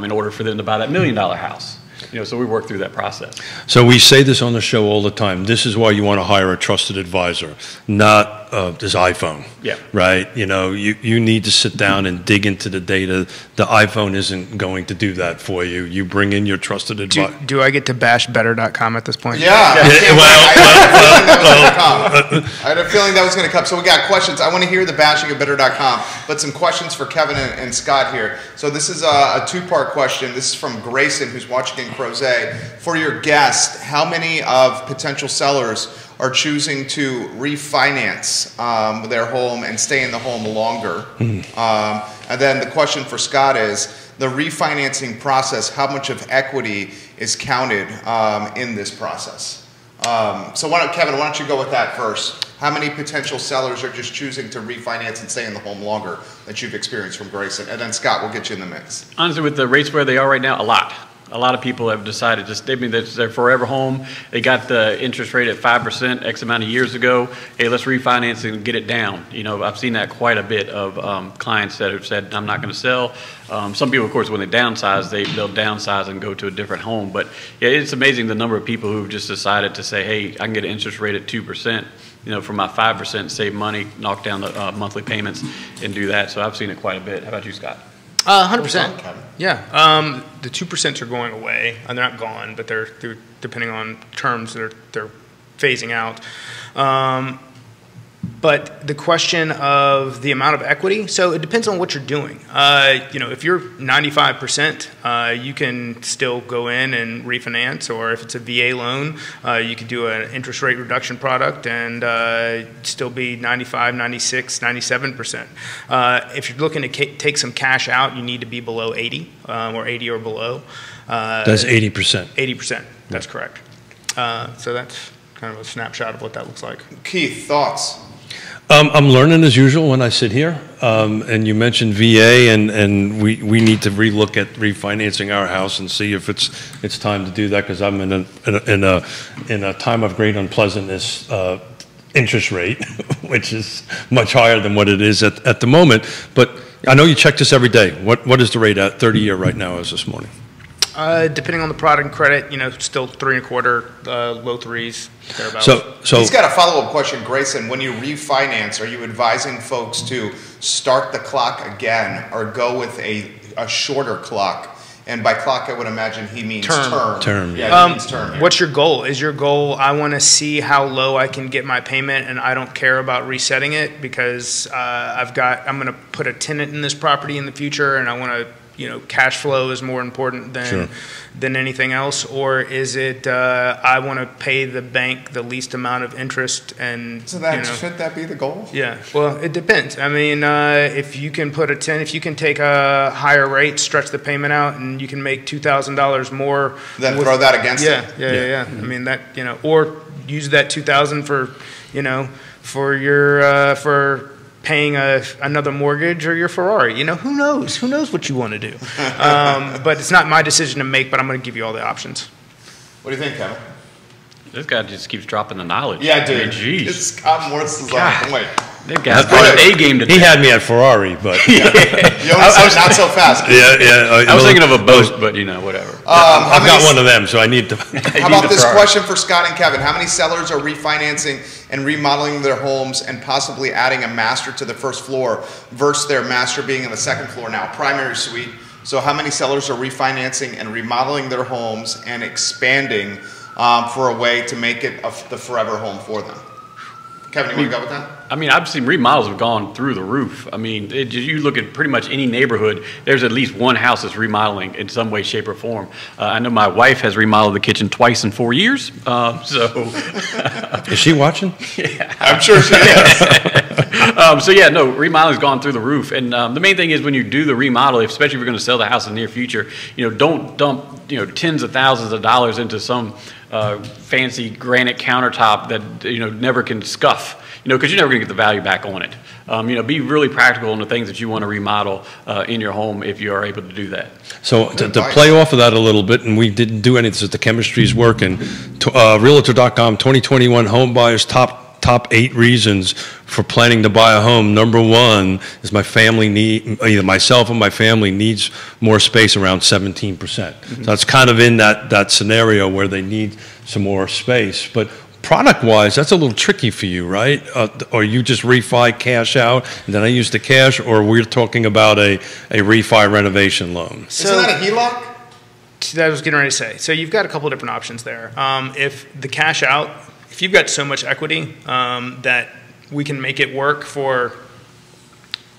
in order for them to buy that $1 million house? So we work through that process. So we say this on the show all the time. This is why you want to hire a trusted advisor, not this iPhone. Yeah. Right? You need to sit down and dig into the data. The iPhone isn't going to do that for you. You bring in your trusted advisor. Do I get to bash better.com at this point? Yeah. I had a feeling that was going to come. So we got questions. I want to hear the bashing of better.com, but some questions for Kevin and Scott here. So this is a two-part question. This is from Grayson, who's watching in Crozet. For your guest, how many of potential sellers are choosing to refinance their home and stay in the home longer. And then the question for Scott is, the refinancing process, how much of equity is counted in this process? So Kevin, why don't you go with that first? How many potential sellers are just choosing to refinance and stay in the home longer that you've experienced from Grayson? And then Scott, we'll get you in the mix. Honestly, with the rates where they are right now, a lot. A lot of people have decided to stay in their forever home. They got the interest rate at 5% X amount of years ago. Hey, let's refinance and get it down. You know, I've seen that quite a bit of clients that have said, I'm not going to sell. Some people, of course, when they downsize, they'll downsize and go to a different home. But yeah, it's amazing the number of people who've just decided to say, hey, I can get an interest rate at 2%. You know, for my 5%, save money, knock down the monthly payments, and do that. So I've seen it quite a bit. How about you, Scott? 100%. Yeah. The 2% are going away, and they're not gone, but they're depending on terms, they're phasing out. But the question of the amount of equity, so it depends on what you're doing. You know, if you're 95%, you can still go in and refinance, or if it's a VA loan, you could do an interest rate reduction product and still be 95, 96, 97%. If you're looking to take some cash out, you need to be below 80, or 80 or below. That's 80%. 80%, that's correct. So that's kind of a snapshot of what that looks like. Keith, thoughts? I'm learning as usual when I sit here, and you mentioned VA, and we need to relook at refinancing our house and see if it's time to do that, because I'm in a time of great unpleasantness, interest rate, which is much higher than what it is at the moment. But I know you check this every day. What is the rate at 30-year right now as this morning? Depending on the product and credit, you know, still 3.25, low threes, thereabouts. So he's got a follow-up question, Grayson. When you refinance, are you advising folks to start the clock again or go with a shorter clock? And by clock, I would imagine he means term. Term. Yeah, he means term. What's your goal? Is your goal, I want to see how low I can get my payment, and I don't care about resetting it because I'm going to put a tenant in this property in the future, and I want to, you know, cash flow is more important than anything else? Or is it I want to pay the bank the least amount of interest? And so that, you know, should that be the goal? Yeah, well, it depends. I mean, if you can put if you can take a higher rate, stretch the payment out, and you can make $2,000 more, then throw that against it. Yeah. I mean, that, you know, or use that $2,000 for, you know, for your for paying another mortgage or your Ferrari. You know, who knows? Who knows what you want to do? But it's not my decision to make, but I'm going to give you all the options. What do you think, Kevin? This guy just keeps dropping the knowledge. Yeah, dude. I mean, geez. Scott Morse is on point. That guy's got an A game today. He had me at Ferrari, but Yonna said not so fast. yeah. I was thinking of a boat, but you know, whatever. I've got one of them, so I need to. How about this question for Scott and Kevin? How many sellers are refinancing and remodeling their homes and possibly adding a master to the first floor versus their master being on the second floor now, primary suite? So how many sellers are refinancing and remodeling their homes and expanding for a way to make it the forever home for them? Kevin, you want to go with that? I mean, I've seen remodels have gone through the roof. I mean, you look at pretty much any neighborhood, there's at least one house that's remodeling in some way, shape, or form. I know my wife has remodeled the kitchen twice in 4 years. Is she watching? Yeah. I'm sure she is. So yeah, no, remodeling's gone through the roof. And the main thing is when you do the remodel, especially if you're going to sell the house in the near future, you know, don't dump, you know, tens of thousands of dollars into some fancy granite countertop that, you know, never can scuff. You know, because you're never going to get the value back on it. You know, be really practical on the things that you want to remodel in your home if you are able to do that. So to play off of that a little bit, and we didn't do any of this, the chemistry's working. Realtor.com 2021 home buyers top 8 reasons for planning to buy a home. Number 1 is my family either myself or my family needs more space, around 17%. So that's kind of in that scenario where they need some more space. But product-wise, that's a little tricky for you, right? Or you just refi cash out, and then I use the cash, or we're talking about a refi renovation loan. So, isn't that a HELOC? That I was getting ready to say. So you've got a couple of different options there. If the cash out, if you've got so much equity that we can make it work for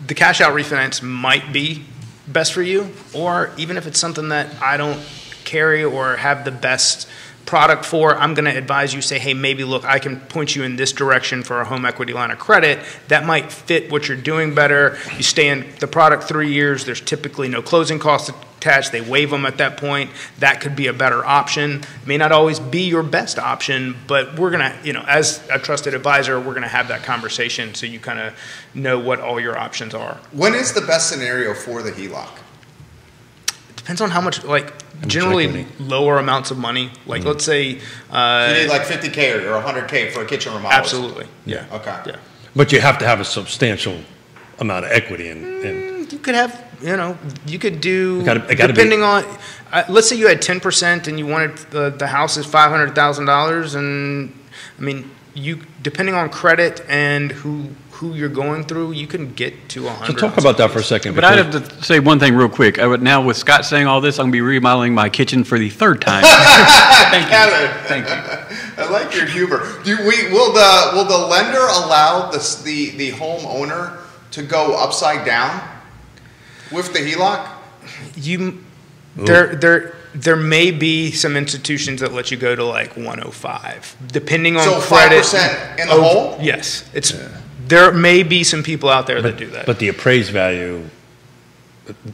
the cash out refinance might be best for you, or even if it's something that I don't carry or have the best product for, I'm going to advise you, say, hey, maybe look, I can point you in this direction for a home equity line of credit. That might fit what you're doing better. You stay in the product 3 years. There's typically no closing costs attached. They waive them at that point. That could be a better option. It may not always be your best option, but we're going to, as a trusted advisor, we're going to have that conversation so you kind of know what all your options are. When is the best scenario for the HELOC? It depends on how much, generally lower amounts of money. Let's say you need like $50K or $100K for a kitchen remodel. Absolutely. Yeah. Okay. Yeah. But you have to have a substantial amount of equity in. You could have, you could do, It gotta depending on, let's say you had 10% and you wanted the house is $500,000, and I mean, depending on credit and who you're going through, you can get to 100. So talk about that for a second. But I'd have to say one thing real quick. Now with Scott saying all this, I'm going to be remodeling my kitchen for the 3rd time. Thank you. I like your humor. Will the lender allow the homeowner to go upside down with the HELOC? There may be some institutions that let you go to like 105, depending on so credit. 5% in the hole? Yes, there may be some people out there that do that. But the appraised value,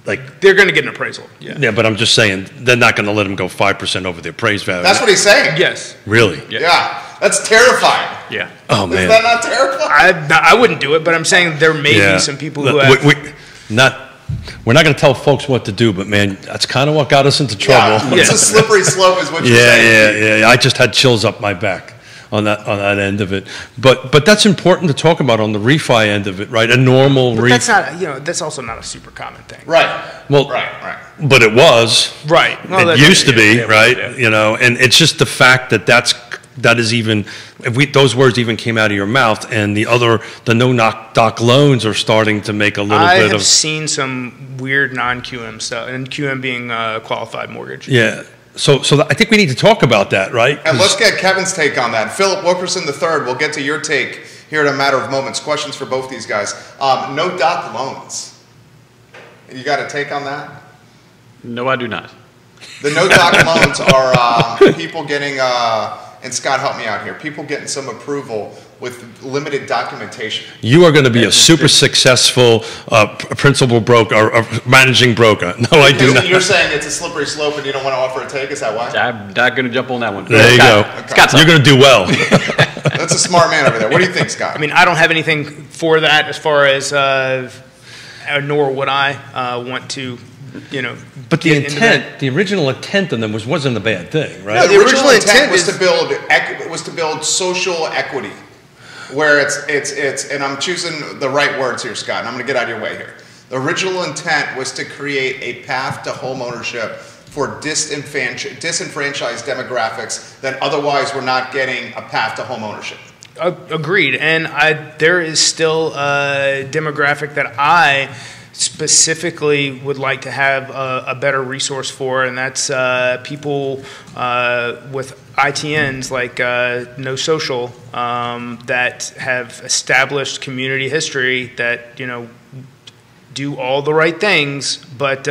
they're going to get an appraisal. Yeah, but I'm just saying they're not going to let them go 5% over the appraised value. That's what he's saying. Yes. Really? Yeah. That's terrifying. Yeah. Oh man. Is that not terrifying? I wouldn't do it, but I'm saying there may be some people who have. We're not going to tell folks what to do, but man, that's kind of what got us into trouble. Yeah, it's a slippery slope, is what you're saying. Yeah. I just had chills up my back on that end of it. But that's important to talk about on the refi end of it, right? A normal refi. That's not, that's also not a super common thing. Right. Well, right. But it was. Right. Well, it used to be, right? And it's just the fact that is even, if those words even came out of your mouth, and the no-knock loans are starting to make a little bit of. I have seen some weird non-QM stuff, and QM being qualified mortgage. Yeah. So I think we need to talk about that, right? And let's get Kevin's take on that. Philip Wilkerson III, we'll get to your take here in a matter of moments. Questions for both these guys. No-doc loans. You got a take on that? No, I do not. The no-doc loans are people getting, and Scott, help me out here, people getting some approval with limited documentation. You are going to be a super successful principal broker or managing broker. No, I do not. You're saying it's a slippery slope and you don't want to offer a take? Is that why? I'm not going to jump on that one. There you go. Okay. You're going to do well. That's a smart man over there. What do you think, Scott? I mean, I don't have anything for that as far as, nor would I want to, But the intent, the original intent of them wasn't a bad thing, right? No, the original intent was to build social equity, where it's and I'm choosing the right words here, Scott, and I'm going to get out of your way here. The original intent was to create a path to home ownership for disenfranchised demographics that otherwise were not getting a path to home ownership. Agreed, and there is still a demographic that I specifically would like to have a better resource for, and that's people with ITNs like No Social that have established community history that do all the right things, but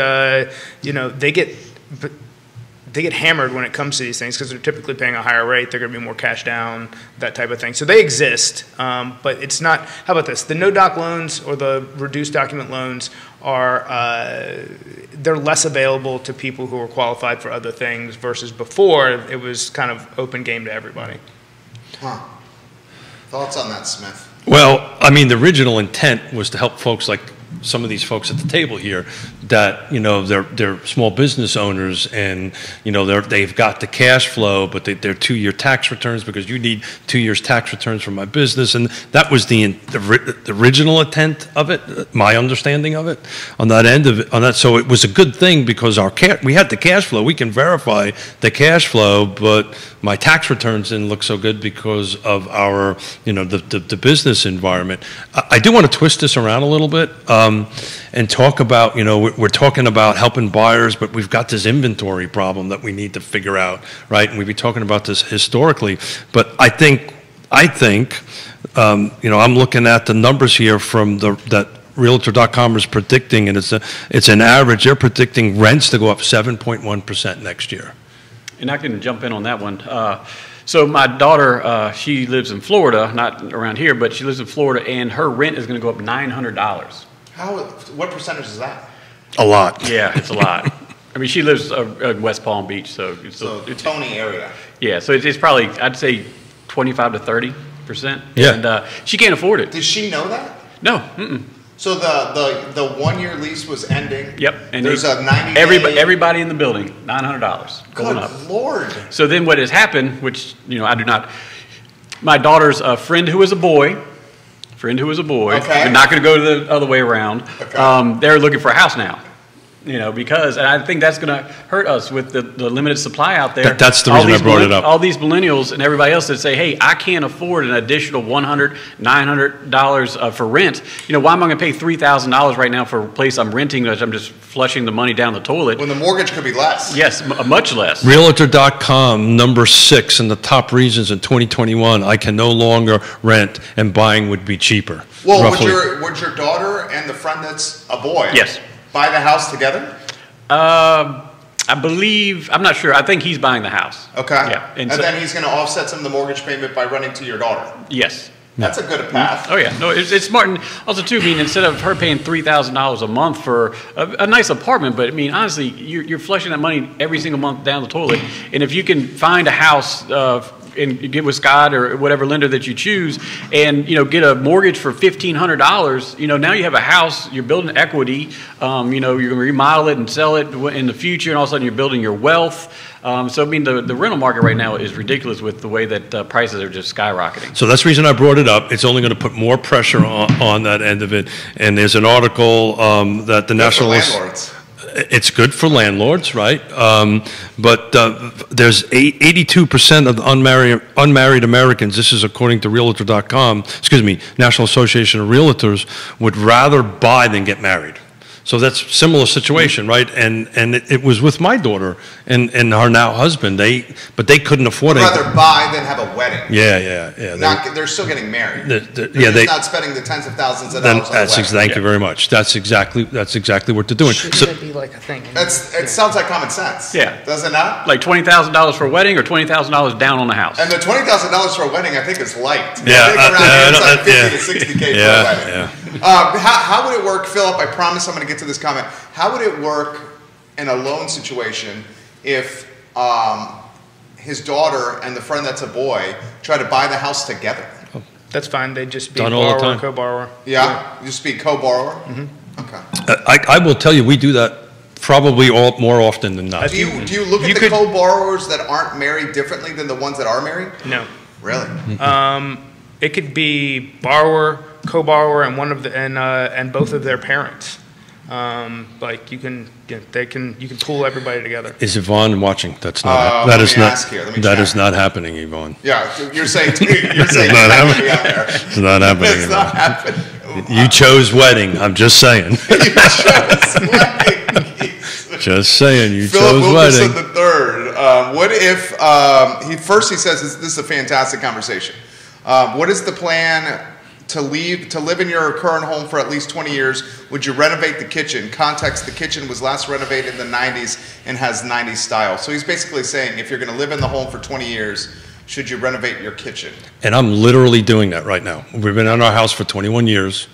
they get hammered when it comes to these things because they're typically paying a higher rate. They're going to be more cash down, that type of thing. So they exist, but it's not. How about this? The no-doc loans or the reduced document loans are they're less available to people who are qualified for other things versus before it was kind of open game to everybody. Huh. Thoughts on that, Smith? Well, I mean, the original intent was to help folks like some of these folks at the table here that they're small business owners, and they've got the cash flow, but they're 2-year tax returns because you need 2 years tax returns from my business, and that was the original intent of it, my understanding of it on that end of it, so it was a good thing because we had the cash flow, we can verify the cash flow, but my tax returns didn't look so good because of our the business environment. I do want to twist this around a little bit and talk about we're talking about helping buyers, but we've got this inventory problem that we need to figure out, right? And we've been talking about this historically, but I think I'm looking at the numbers here from that Realtor.com is predicting, and it's an average. They're predicting rents to go up 7.1% next year. And I can jump in on that one. So my daughter, she lives in Florida, not around here, but she lives in Florida, and her rent is going to go up $900. What percentage is that? A lot. Yeah, it's a lot. I mean, she lives in West Palm Beach, so it's Tony area. Yeah, so it's probably, I'd say 25 to 30%. Yeah. And she can't afford it. Does she know that? No. Mm-mm. So the 1 year lease was ending. Yep. And there's a 90-day. Everybody in the building, $900 going up. Good Lord. So then what has happened, which, I do not, my daughter's friend who was a boy, Okay. we're not going to go the other way around. Okay. They're looking for a house now. Because, and I think that's going to hurt us with the limited supply out there. That's the reason I brought it up. All these millennials and everybody else that say, hey, I can't afford an additional $100, $900 for rent. Why am I going to pay $3,000 right now for a place I'm renting, which I'm just flushing the money down the toilet? When the mortgage could be less. Yes, much less. Realtor.com, number 6 in the top reasons in 2021, I can no longer rent and buying would be cheaper. Well, would your daughter and the friend that's a boy Yes. buy the house together? I believe, I'm not sure. I think he's buying the house. Okay. Yeah. And then he's going to offset some of the mortgage payment by renting to your daughter. Yes. That's a good path. Oh yeah, no, it's smart. And also too, instead of her paying $3,000 a month for a nice apartment, but honestly, you're flushing that money every single month down the toilet. And if you can find a house and get with Scott or whatever lender that you choose, and get a mortgage for $1,500, now you have a house. You're building equity. You're going to remodel it and sell it in the future, and all of a sudden you're building your wealth. The rental market right now is ridiculous with the way that prices are just skyrocketing. So that's the reason I brought it up. It's only going to put more pressure on that end of it. And there's an article that the National... landlords. It's good for landlords, right? But there's 82% of the unmarried Americans, this is according to Realtor.com, National Association of Realtors, would rather buy than get married. So that's a similar situation, right? And it was with my daughter and her now husband. But they couldn't afford it. Rather buy than have a wedding. Yeah. They're still getting married. They're not spending the tens of thousands of dollars on a wedding. Thank you very much. That's exactly what they're doing. Shouldn't that be like a thing? It sounds like common sense. Yeah. Does it not? Like $20,000 for a wedding or $20,000 down on the house. And the $20,000 for a wedding, I think, is light. Yeah. I think around here it's like 50 to 60K for a wedding. Yeah. How would it work, Philip? I promise I'm going to get to this comment. How would it work in a loan situation if his daughter and the friend that's a boy try to buy the house together? That's fine. They just be Done all the borrower, time. co-borrower. Yeah, just be co-borrower. Mm-hmm. Okay. I will tell you, we do that probably more often than not. Do you look at the co-borrowers that aren't married differently than the ones that are married? No. Really? It could be borrower, co-borrower, and and both of their parents. You can pool everybody together. Is Yvonne watching? That's not. That is not happening, Yvonne. Yeah, you're saying it's not happening out there. It's not happening. It's not happening. You chose wedding. I'm just saying. You chose wedding. Just saying. You Philip chose Wilkerson wedding. the third. What if he says this is a fantastic conversation. What is the plan to live in your current home for at least 20 years? Would you renovate the kitchen? Context, the kitchen was last renovated in the 90s and has 90s style. So he's basically saying if you're going to live in the home for 20 years, should you renovate your kitchen? And I'm literally doing that right now. We've been in our house for 21 years,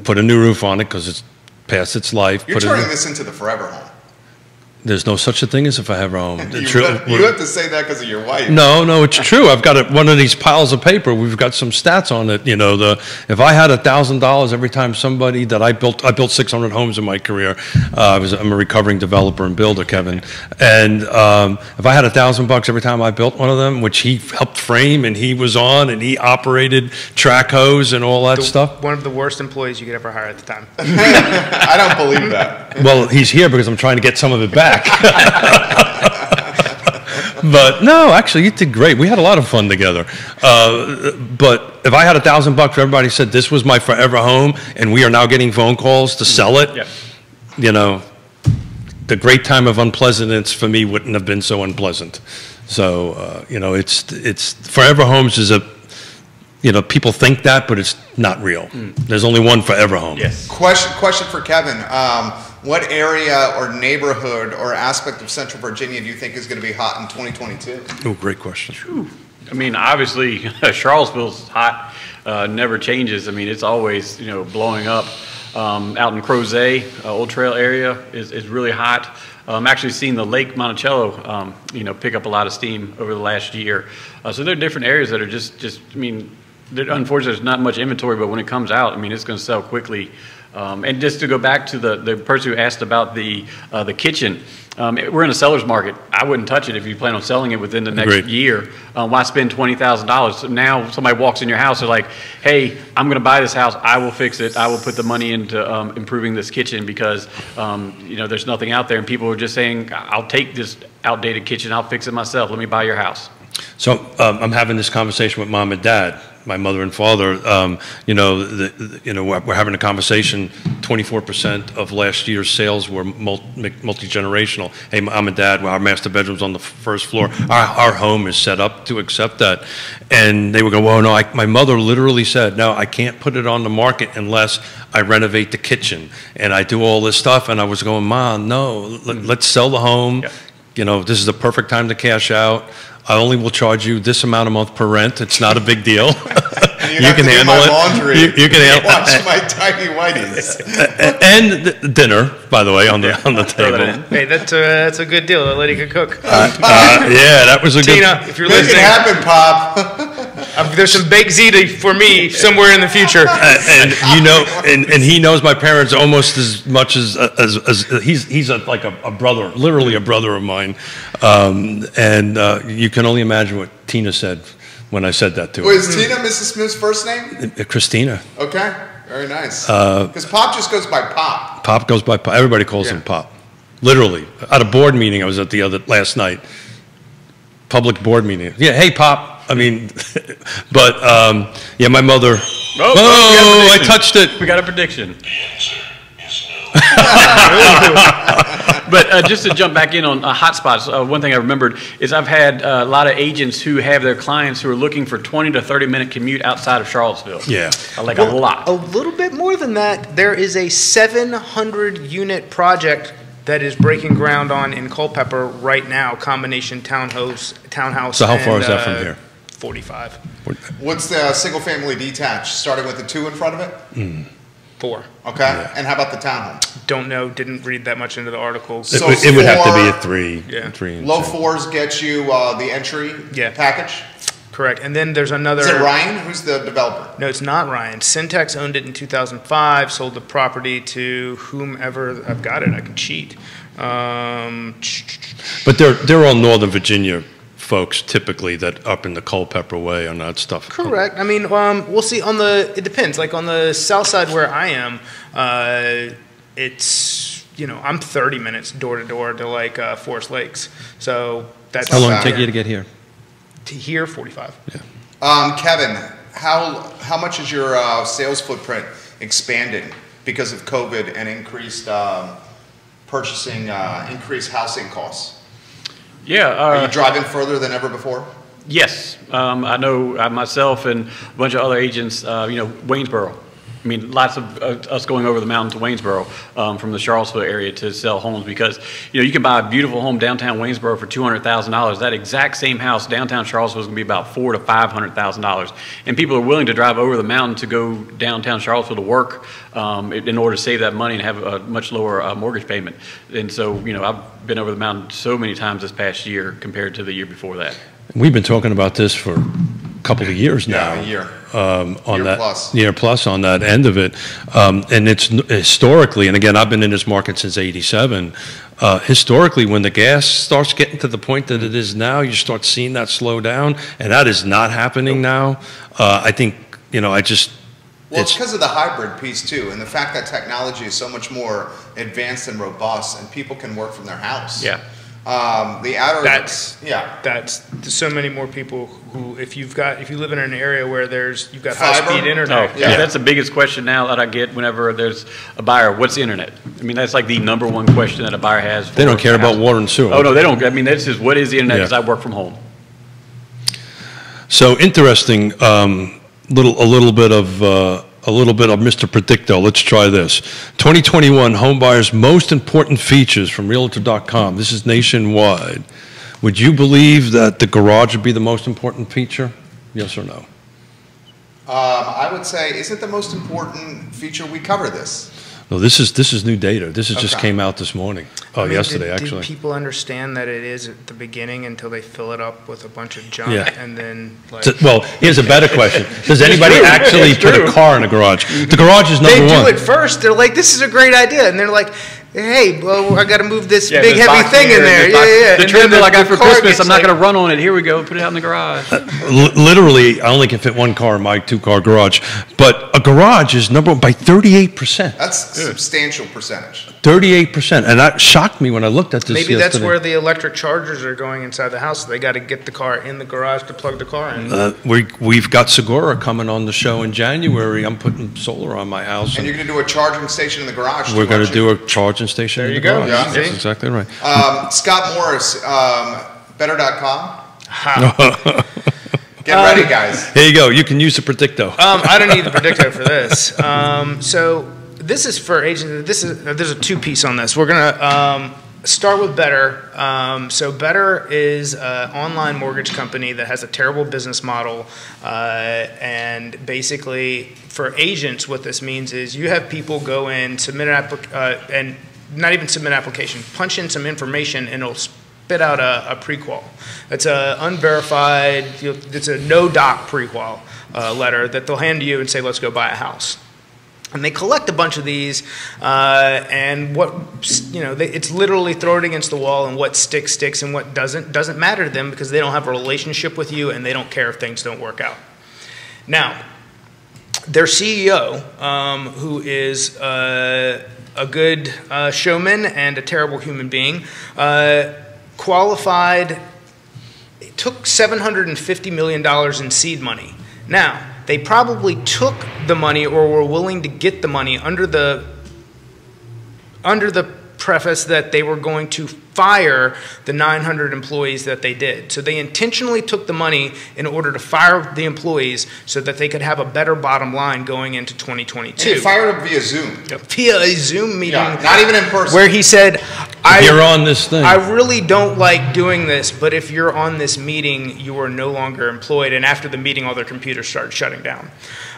put a new roof on it because it's past its life. You're turning this into the forever home. There's no such a thing as a forever home. You have to say that because of your wife. No, it's true. I've got one of these piles of paper. We've got some stats on it. If I had $1,000 every time somebody that I built 600 homes in my career. I'm a recovering developer and builder, Kevin. And if I had $1,000 every time I built one of them, which he helped frame and he was on and he operated track hose and all that stuff. One of the worst employees you could ever hire at the time. I don't believe that. Well, he's here because I'm trying to get some of it back. But no, actually, you did great. We had a lot of fun together. But if I had $1,000 for everybody said this was my forever home, and we are now getting phone calls to sell it, the great time of unpleasantness for me wouldn't have been so unpleasant. So it's forever homes is people think that, but it's not real. There's only one forever home. Yes. Question for Kevin. what area or neighborhood or aspect of Central Virginia do you think is going to be hot in 2022? Oh, great question. I mean, obviously, Charlottesville's hot, never changes. I mean, it's always, blowing up. Out in Crozet, Old Trail area is really hot. I'm actually seeing the Lake Monticello, pick up a lot of steam over the last year. So there are different areas that are unfortunately, there's not much inventory, but when it comes out, it's going to sell quickly. And just to go back to the person who asked about the kitchen, we're in a seller's market. I wouldn't touch it if you plan on selling it within the next year. Why spend $20,000? So now somebody walks in your house, they're like, hey, I'm going to buy this house. I will fix it. I will put the money into improving this kitchen because, there's nothing out there. And people are just saying, I'll take this outdated kitchen. I'll fix it myself. Let me buy your house. So I'm having this conversation with mom and dad, my mother and father. We're having a conversation. 24% of last year's sales were multi-generational. Hey, mom and dad, our master bedroom's on the first floor. Our home is set up to accept that. And they would go, well, no, my mother literally said, no, I can't put it on the market unless I renovate the kitchen and I do all this stuff. And I was going, Mom, no, let's sell the home. Yeah. This is the perfect time to cash out. I only will charge you this amount a month per rent. It's not a big deal. You can handle it. Laundry. You can handle it. Watch my tiny whities. And dinner, by the way, on the table. Hey, that's a good deal. That lady can cook. Yeah, that was a good. Tina, if you're Make listening, it happen, Pop. There's some baked ziti for me somewhere in the future. And he knows my parents almost as much as he's like a brother, literally a brother of mine. You can only imagine what Tina said when I said that to her. Was Tina Mrs. Smith's first name? Christina. Okay, very nice. Because Pop just goes by Pop. Pop goes by Pop. Everybody calls him Pop. Literally. At a board meeting I was at last night. Public board meeting. Yeah, hey, Pop. But my mother. I touched it. We got a prediction. But just to jump back in on hotspots, one thing I remembered is I've had a lot of agents who have their clients who are looking for 20 to 30-minute commute outside of Charlottesville. Yeah. A lot. A little bit more than that. There is a 700-unit project that is breaking ground in Culpeper right now, combination townhouse. So how far is that from here? 45. What's the single-family detached, starting with the 2 in front of it? 4. Okay, and how about the townhome? Don't know, didn't read that much into the article. So it would have to be a 3. Yeah. 3 low 4s get you the entry package? Correct. And then there's another. Is it Ryan? Who's the developer? No, it's not Ryan. Syntax owned it in 2005, sold the property to whomever. I've got it. I can cheat. But they're all Northern Virginia folks typically that up in the Culpeper way on that stuff. Correct. We'll see it depends. Like on the south side where I am, it's, I'm 30 minutes door to door to like Forest Lakes. So that's. How long did it take you to get here? To here, 45. Yeah. Kevin, how much is your sales footprint expanding because of COVID and increased purchasing, increased housing costs? Yeah. Are you driving further than ever before? Yes. I know myself and a bunch of other agents, Waynesboro. Lots of us going over the mountain to Waynesboro from the Charlottesville area to sell homes because, you can buy a beautiful home downtown Waynesboro for $200,000. That exact same house downtown Charlottesville is going to be about $400,000 to $500,000. And people are willing to drive over the mountain to go downtown Charlottesville to work in order to save that money and have a much lower mortgage payment. And so, I've been over the mountain so many times this past year compared to the year before that. We've been talking about this for a couple of years now. Yeah, a year. Year plus on that end of it. And it's historically, and again, I've been in this market since '87. Historically, when the gas starts getting to the point that it is now, you start seeing that slow down, and that is not happening now. I think, Well, it's because of the hybrid piece too, and the fact that technology is so much more advanced and robust, and people can work from their house. Yeah. That's so many more people who, if you live in an area where you've got high-speed internet. That's the biggest question now that I get whenever there's a buyer. What's the internet? That's like the number one question that a buyer has. They don't care about water and sewer. Oh no, they don't. That's just what is the internet? Because I work from home. So interesting. A little bit of a little bit of Mr. Predicto. Let's try this. 2021 home buyers' most important features from Realtor.com. This is nationwide. Would you believe that the garage would be the most important feature? Yes or no? I would say, isn't the most important feature we cover this? No, this is new data. This just Okay. came out this morning. Oh, yesterday, actually. Did people understand that it is at the beginning until they fill it up with a bunch of junk Yeah. and then like Well, here's a better question. Does anybody actually put a car in a garage? The garage is number they one. do it first? They're like, "This is a great idea," and they're like, "Hey, well, I got to move this Yeah, big this heavy box thing here, in there." this box- Yeah. The And treadmill then I got for car Christmas, gets I'm not like- going to run on it. Here we go. Put it out in the garage. Literally, I only can fit one car in my two-car garage. But a garage is number one by 38%. That's a substantial percentage. 38%. And that shocked me when I looked at this Maybe yesterday. that's where the electric chargers are going inside the house. They got to get the car in the garage to plug the car in. We've got Segura coming on the show in January. I'm putting solar on my house. And you're going to do a charging station in the garage. We're going aren't to you? do a charging station There in you the go. garage. Yeah. That's See? exactly right. Scott Morris, better.com. Ha. Get ready, guys. Here you go. You can use the Predicto. I don't need the Predicto for this. So this is for agents. There's a two-piece on this. We're gonna start with Better. So Better is an online mortgage company that has a terrible business model, and basically for agents, what this means is you have people go in, submit an and not even submit an application, punch in some information, and it'll spit out a pre-qual. It's a unverified, it's a no-doc pre-qual letter that they'll hand to you and say, let's go buy a house. And they collect a bunch of these, and what, it's literally throw it against the wall, and what sticks, and what doesn't matter to them because they don't have a relationship with you and they don't care if things don't work out. Now, their CEO, who is a good showman and a terrible human being, qualified, took $750 million in seed money. Now, they probably took the money or were willing to get the money under the preface that they were going to fire the 900 employees that they did. So they intentionally took the money in order to fire the employees so that they could have a better bottom line going into 2022. And you fired him via Zoom. Via a Zoom meeting. Yeah, not even in person. Where he said, You're on this thing. I really don't like doing this, but if you're on this meeting, you are no longer employed. And after the meeting, all their computers started shutting down.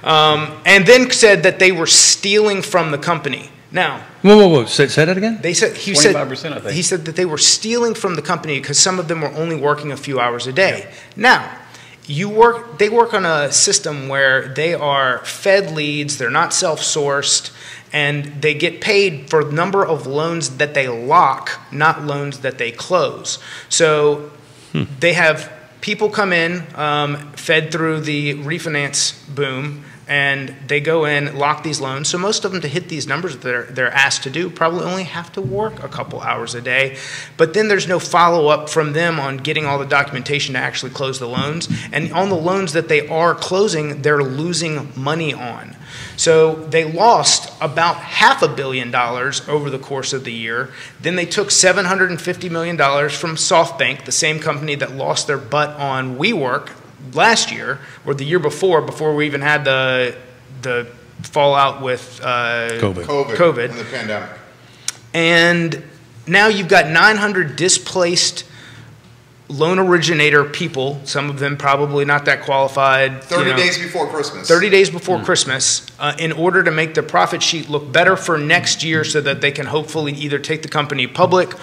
And then said that they were stealing from the company. Now, Whoa. Say that again? they said 25%, I think. he said that they were stealing from the company because some of them were only working a few hours a day. Now, they work on a system where they are fed leads, they're not self-sourced, and they get paid for the number of loans that they lock, not loans that they close. So they have people come in, fed through the refinance boom, and they go in, lock these loans. So most of them, to hit these numbers that they're asked to do, probably only have to work a couple hours a day. But then there's no follow-up from them on getting all the documentation to actually close the loans. And on the loans that they are closing, they're losing money on. So they lost about $500 million over the course of the year. Then they took $750 million from SoftBank, the same company that lost their butt on WeWork last year, or the year before we even had the fallout with COVID and the pandemic. And now you've got 900 displaced loan originator people, some of them probably not that qualified. 30 days before Christmas. 30 days before Christmas, in order to make the profit sheet look better for next year so that they can hopefully either take the company public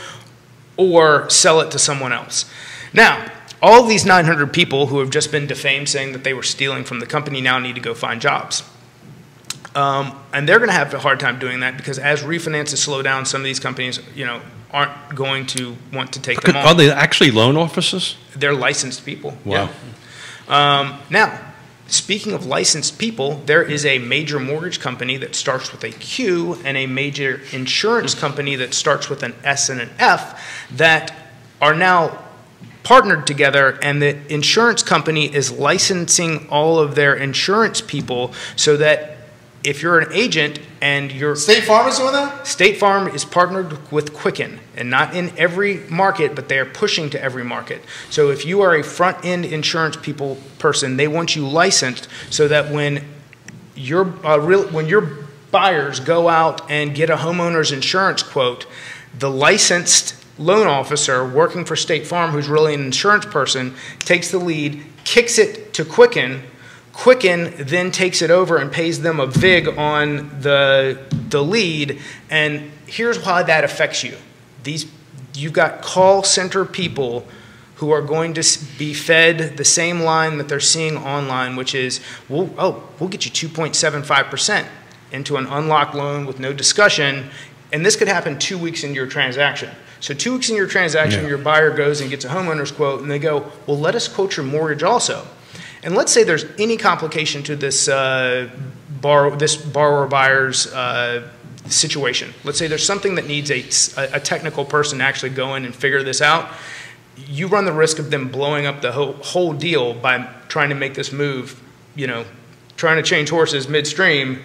or sell it to someone else. Now, all these 900 people who have just been defamed saying that they were stealing from the company now need to go find jobs. And they're going to have a hard time doing that because as refinances slow down, some of these companies, aren't going to want to take them on. Are they actually loan officers? They're licensed people. Wow. Yeah. Now, speaking of licensed people, there is a major mortgage company that starts with a Q and a major insurance company that starts with an S and an F that are now partnered together, and the insurance company is licensing all of their insurance people so that if you're an agent and you're... State Farm is doing that? State Farm is partnered with Quicken, and not in every market, but they are pushing to every market. So if you are a front-end insurance person, they want you licensed so that when when your buyers go out and get a homeowner's insurance quote, the licensed loan officer working for State Farm, who's really an insurance person, takes the lead, kicks it to Quicken. Quicken then takes it over and pays them a VIG on the lead. And here's why that affects you. You've got call center people who are going to be fed the same line that they're seeing online, which is, we'll get you 2.75% into an unlocked loan with no discussion. And this could happen 2 weeks into your transaction. So 2 weeks in your transaction, your buyer goes and gets a homeowner's quote, and they go, well, let us quote your mortgage also. And let's say there's any complication to this borrower-buyer's situation. Let's say there's something that needs a technical person to actually go in and figure this out. You run the risk of them blowing up the whole deal by trying to make this move, trying to change horses midstream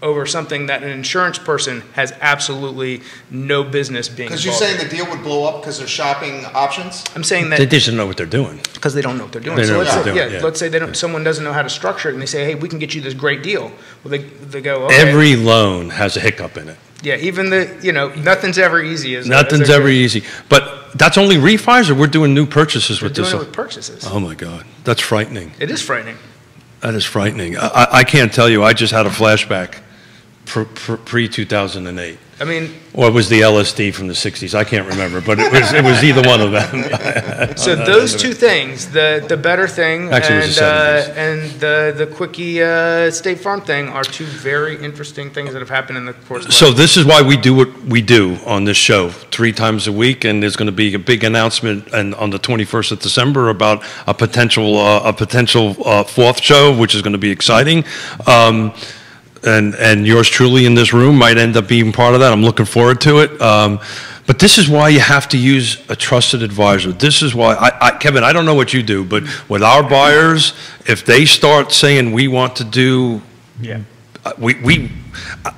over something that an insurance person has absolutely no business being involved. Because you're saying the deal would blow up because they're shopping options? I'm saying that they just don't know what they're doing. Because they don't know what they're doing. They So know let's what say, they're doing, let's say someone doesn't know how to structure it, and they say, hey, we can get you this great deal. Well, they go, okay. Every loan has a hiccup in it. Yeah, even nothing's ever easy. Nothing's ever easy. But that's only refis, or we're doing new purchases with this? Doing it with purchases. Oh my God, that's frightening. It is frightening. That is frightening. I can't tell you. I just had a flashback pre-2008. I mean, or it was the LSD from the 60s. I can't remember, but it was either one of them. So those two things, the better thing and the quickie State Farm thing, are two very interesting things that have happened in the course of So this is why we do what we do on this show 3 times a week, and there's going to be a big announcement on the 21st of December about a potential 4th show, which is going to be exciting. And yours truly in this room might end up being part of that. I'm looking forward to it. But this is why you have to use a trusted advisor. This is why, Kevin, I don't know what you do, but with our buyers, if they start saying we want to do,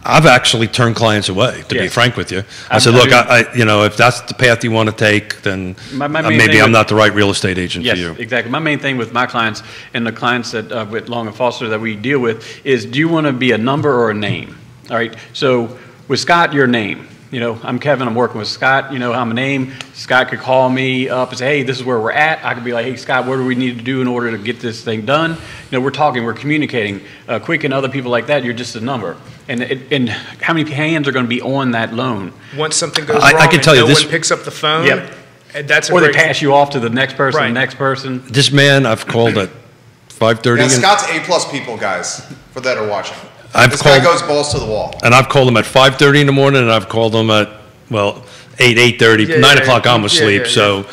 I've actually turned clients away, to be frank with you. I said, look, if that's the path you want to take, then maybe I'm not the right real estate agent for you. Yes, exactly. My main thing with my clients and the clients that with Long and Foster that we deal with is, do you want to be a number or a name? All right. So with Scott, your name. I'm Kevin, I'm working with Scott, I'm a name. Scott could call me up and say, hey, this is where we're at. I could be like, hey, Scott, what do we need to do in order to get this thing done? We're talking, we're communicating. Quick and other people like that, you're just a number. And how many hands are going to be on that loan? Once something goes wrong, I can tell you, no one picks up the phone, that's or they pass you off to the next person, the next person. This man I've called at 5:30. Yeah, Scott's A+ people, guys, for that are watching. This guy goes balls to the wall. And I've called him at 5:30 in the morning, and I've called him at 8:30, 9 o'clock. I'm asleep. So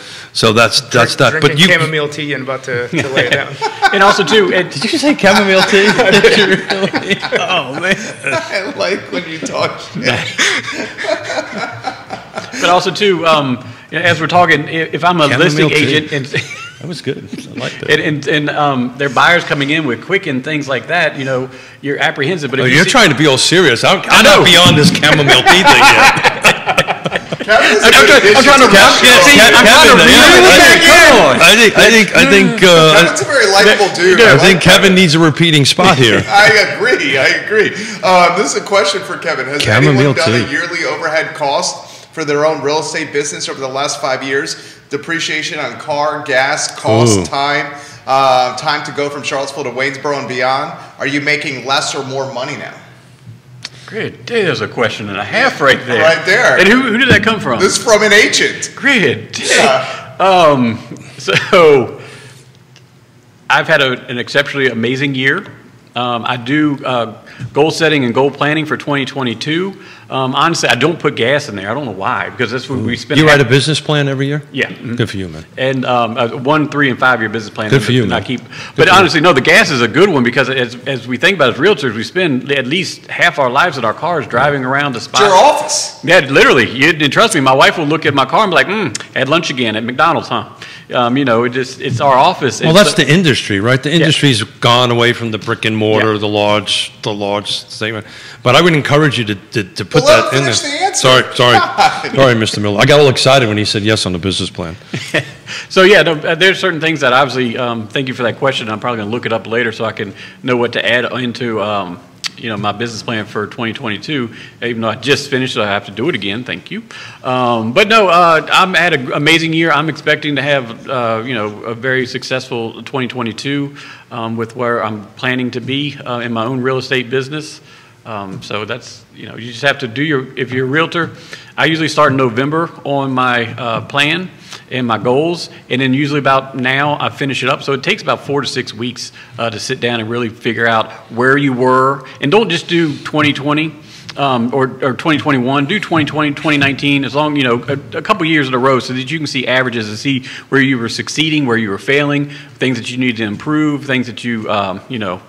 that's that. But you chamomile tea and about to lay it down. And also too, did you say chamomile tea? Did you really? Oh man, I like when you talk shit. But also too, as we're talking, if I'm a listing agent and that was good. I like that. And their buyers coming in with quick and things like that, you're apprehensive. But if you're trying to be all serious. I'm not beyond this chamomile tea thing yet. I'm trying to rush it. Come on. I think Kevin's a very likable dude. I think Kevin needs a repeating spot here. I agree. This is a question for Kevin. Has anyone done a yearly overhead cost for their own real estate business over the last 5 years? Depreciation on car, gas, cost, time to go from Charlottesville to Waynesboro and beyond. Are you making less or more money now? Great. There's a question and a half right there. Right there. And who did that come from? This is from an agent. Great. Yeah. So I've had an exceptionally amazing year. I do goal setting and goal planning for 2022. Honestly, I don't put gas in there. I don't know why, because that's what we spend. You write a business plan every year? Yeah. Good for you, man. And 1, 3, and 5 year business plan. Good for you, man. But honestly, no, the gas is a good one, because as we think about it as realtors, we spend at least half our lives in our cars driving around the spot. It's your office. Yeah, literally. And trust me, my wife will look at my car and be like, had lunch again at McDonald's, huh? It's our office. Well, that's the industry, right? The industry's gone away from the brick and mortar, the large statement. But I would encourage you to put that in there. Sorry, Mr. Miller. I got all excited when he said yes on the business plan. So there's certain things that obviously. Thank you for that question. I'm probably going to look it up later so I can know what to add into my business plan for 2022. Even though I just finished it, I have to do it again. Thank you. But no, I'm had an amazing year. I'm expecting to have a very successful 2022 with where I'm planning to be in my own real estate business. So that's you just have to do if you're a realtor. I usually start in November on my plan and my goals, and then usually about now I finish it up. So it takes about 4 to 6 weeks to sit down and really figure out where you were, and don't just do 2020 or 2021. Do 2020, 2019, as long a couple years in a row, so that you can see averages and see where you were succeeding, where you were failing, things that you need to improve, things that you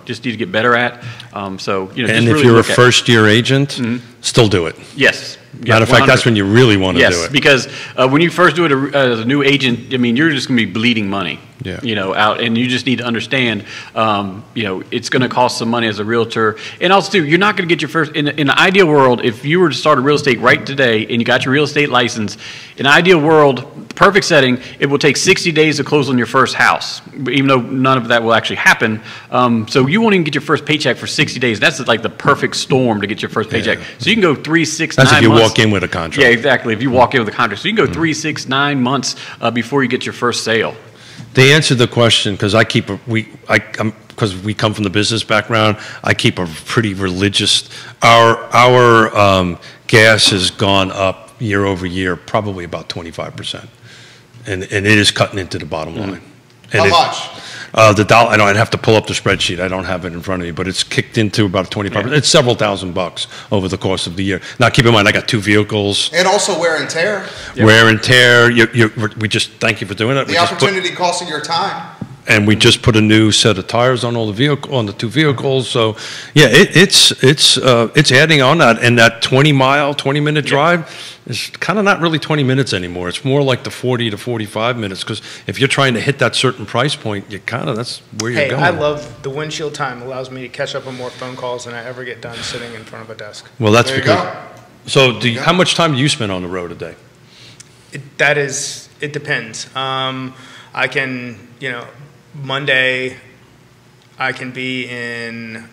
just need to get better at. And if you're a first-year agent, still do it. Yes. Matter of fact, that's when you really want to do it. Yes, because when you first do it as a new agent, you're just going to be bleeding money. Out, and you just need to understand, it's going to cost some money as a realtor. And also, too, you're not going to get your first, in the ideal world, if you were to start a real estate right today and you got your real estate license, in the ideal world, perfect setting, it will take 60 days to close on your first house, even though none of that will actually happen. So you won't even get your first paycheck for 60 days. That's like the perfect storm to get your first paycheck. So you can go 3, 6, 9 months. That's if you walk in with a contract. Yeah, exactly. If you walk in with a contract. So you can go 3, 6, 9 months before you get your first sale. To answer the question, because because we come from the business background, I keep a pretty religious. Our gas has gone up year over year, probably about 25%, and it is cutting into the bottom line. How much? The dollar. I'd have to pull up the spreadsheet. I don't have it in front of me, but it's kicked into about 25%. It's several $1,000s over the course of the year. Now, keep in mind, I got 2 vehicles. And also wear and tear. Wear and tear. We just thank you for doing it. The opportunity cost of your time. And we just put a new set of tires on the 2 vehicles. So, yeah, it's adding on that. And that 20-minute drive is kind of not really 20 minutes anymore. It's more like the 40 to 45 minutes. Because if you're trying to hit that certain price point, that's where you're going. I love the windshield time. Allows me to catch up on more phone calls than I ever get done sitting in front of a desk. Well, that's because. So, how much time do you spend on the road a day? It depends. I can, Monday, I can be in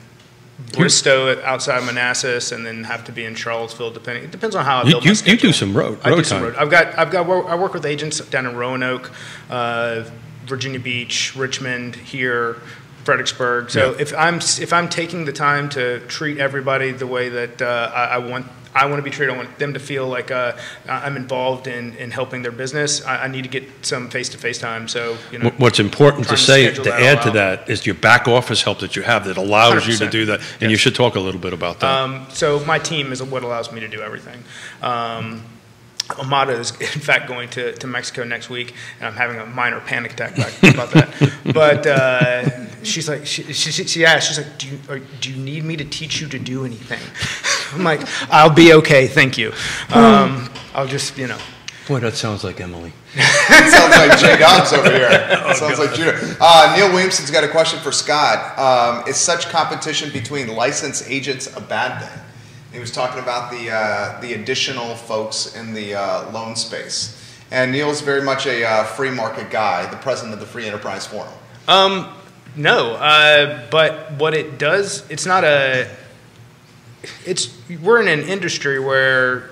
Bristow outside Manassas, and then have to be in Charlottesville. It depends on how I build my schedule. You do some road. I do some road. I work with agents down in Roanoke, Virginia Beach, Richmond, here, Fredericksburg. So if I'm taking the time to treat everybody the way that I want to be treated, I want them to feel like I'm involved in helping their business. I need to get some face-to-face time. So what's important to add to that is your back office help that you have that allows 100%. You to do that, and you should talk a little bit about that. So my team is what allows me to do everything. Amada is, in fact, going to Mexico next week, and I'm having a minor panic attack about that. But she's like, she asked, she's like, do you need me to teach you to do anything? I'm like, I'll be okay, thank you. I'll just, Boy, that sounds like Emily. It sounds like Jay Dobbs over here. It sounds like Judah. Neil Williamson's got a question for Scott. Is such competition between licensed agents a bad thing? He was talking about the additional folks in the loan space. And Neil's very much a free market guy, the president of the Free Enterprise Forum. No, but what it does, we're in an industry where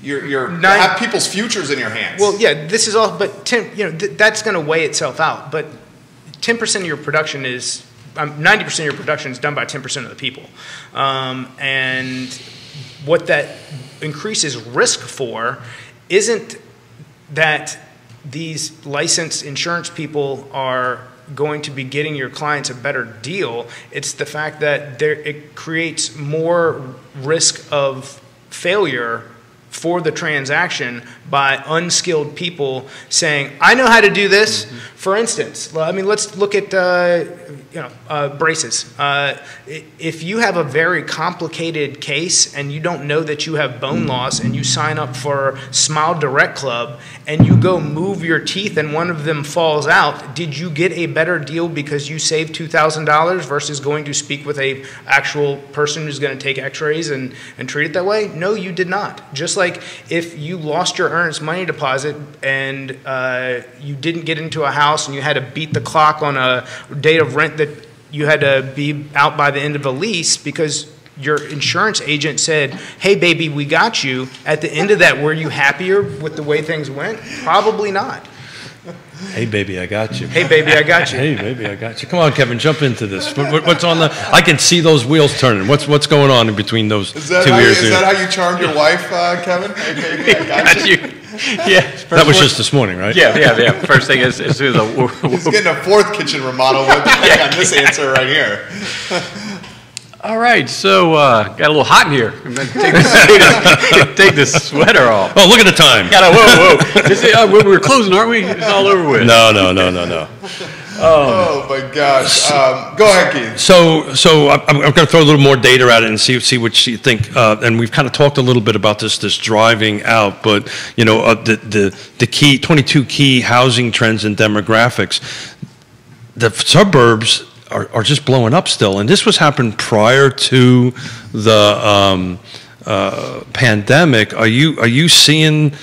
you have people's futures in your hands. Well, yeah, this is all, but that's going to weigh itself out. But 10% of your production is 90% of your production is done by 10% of the people, and what that increases risk for isn't that these licensed insurance people are going to be getting your clients a better deal. It's the fact that it creates more risk of failure for the transaction by unskilled people saying, I know how to do this. For instance, let's look at, braces. If you have a very complicated case and you don't know that you have bone loss and you sign up for Smile Direct Club and you go move your teeth and one of them falls out, did you get a better deal because you saved $2,000 versus going to speak with a actual person who's going to take x-rays and treat it that way? No, you did not. Just like if you lost your earnest money deposit and you didn't get into a house and you had to beat the clock on a date of rent that you had to be out by the end of a lease because your insurance agent said, hey, baby, we got you. At the end of that, were you happier with the way things went? Probably not. Hey, baby, I got you. Hey, baby, I got you. Hey, baby, I got you. Come on, Kevin, jump into this. What's on the? I can see those wheels turning. What's going on in between those two ears? Is that how you charmed your wife, Kevin? Hey, baby, I got you. Yeah, that was just this morning, right? Yeah. First thing is as soon as he's getting a fourth kitchen remodel with on this answer right here. All right, so got a little hot in here. I'm gonna take this sweater off. Oh, look at the time. Whoa. We were closing, aren't we? It's all over with. No. Oh my gosh. Go ahead, Keith. So I'm going to throw a little more data at it and see what you think. And we've kind of talked a little bit about this driving out, but the key 22 key housing trends and demographics. The suburbs are just blowing up still, and this was happening prior to the pandemic. Are you seeing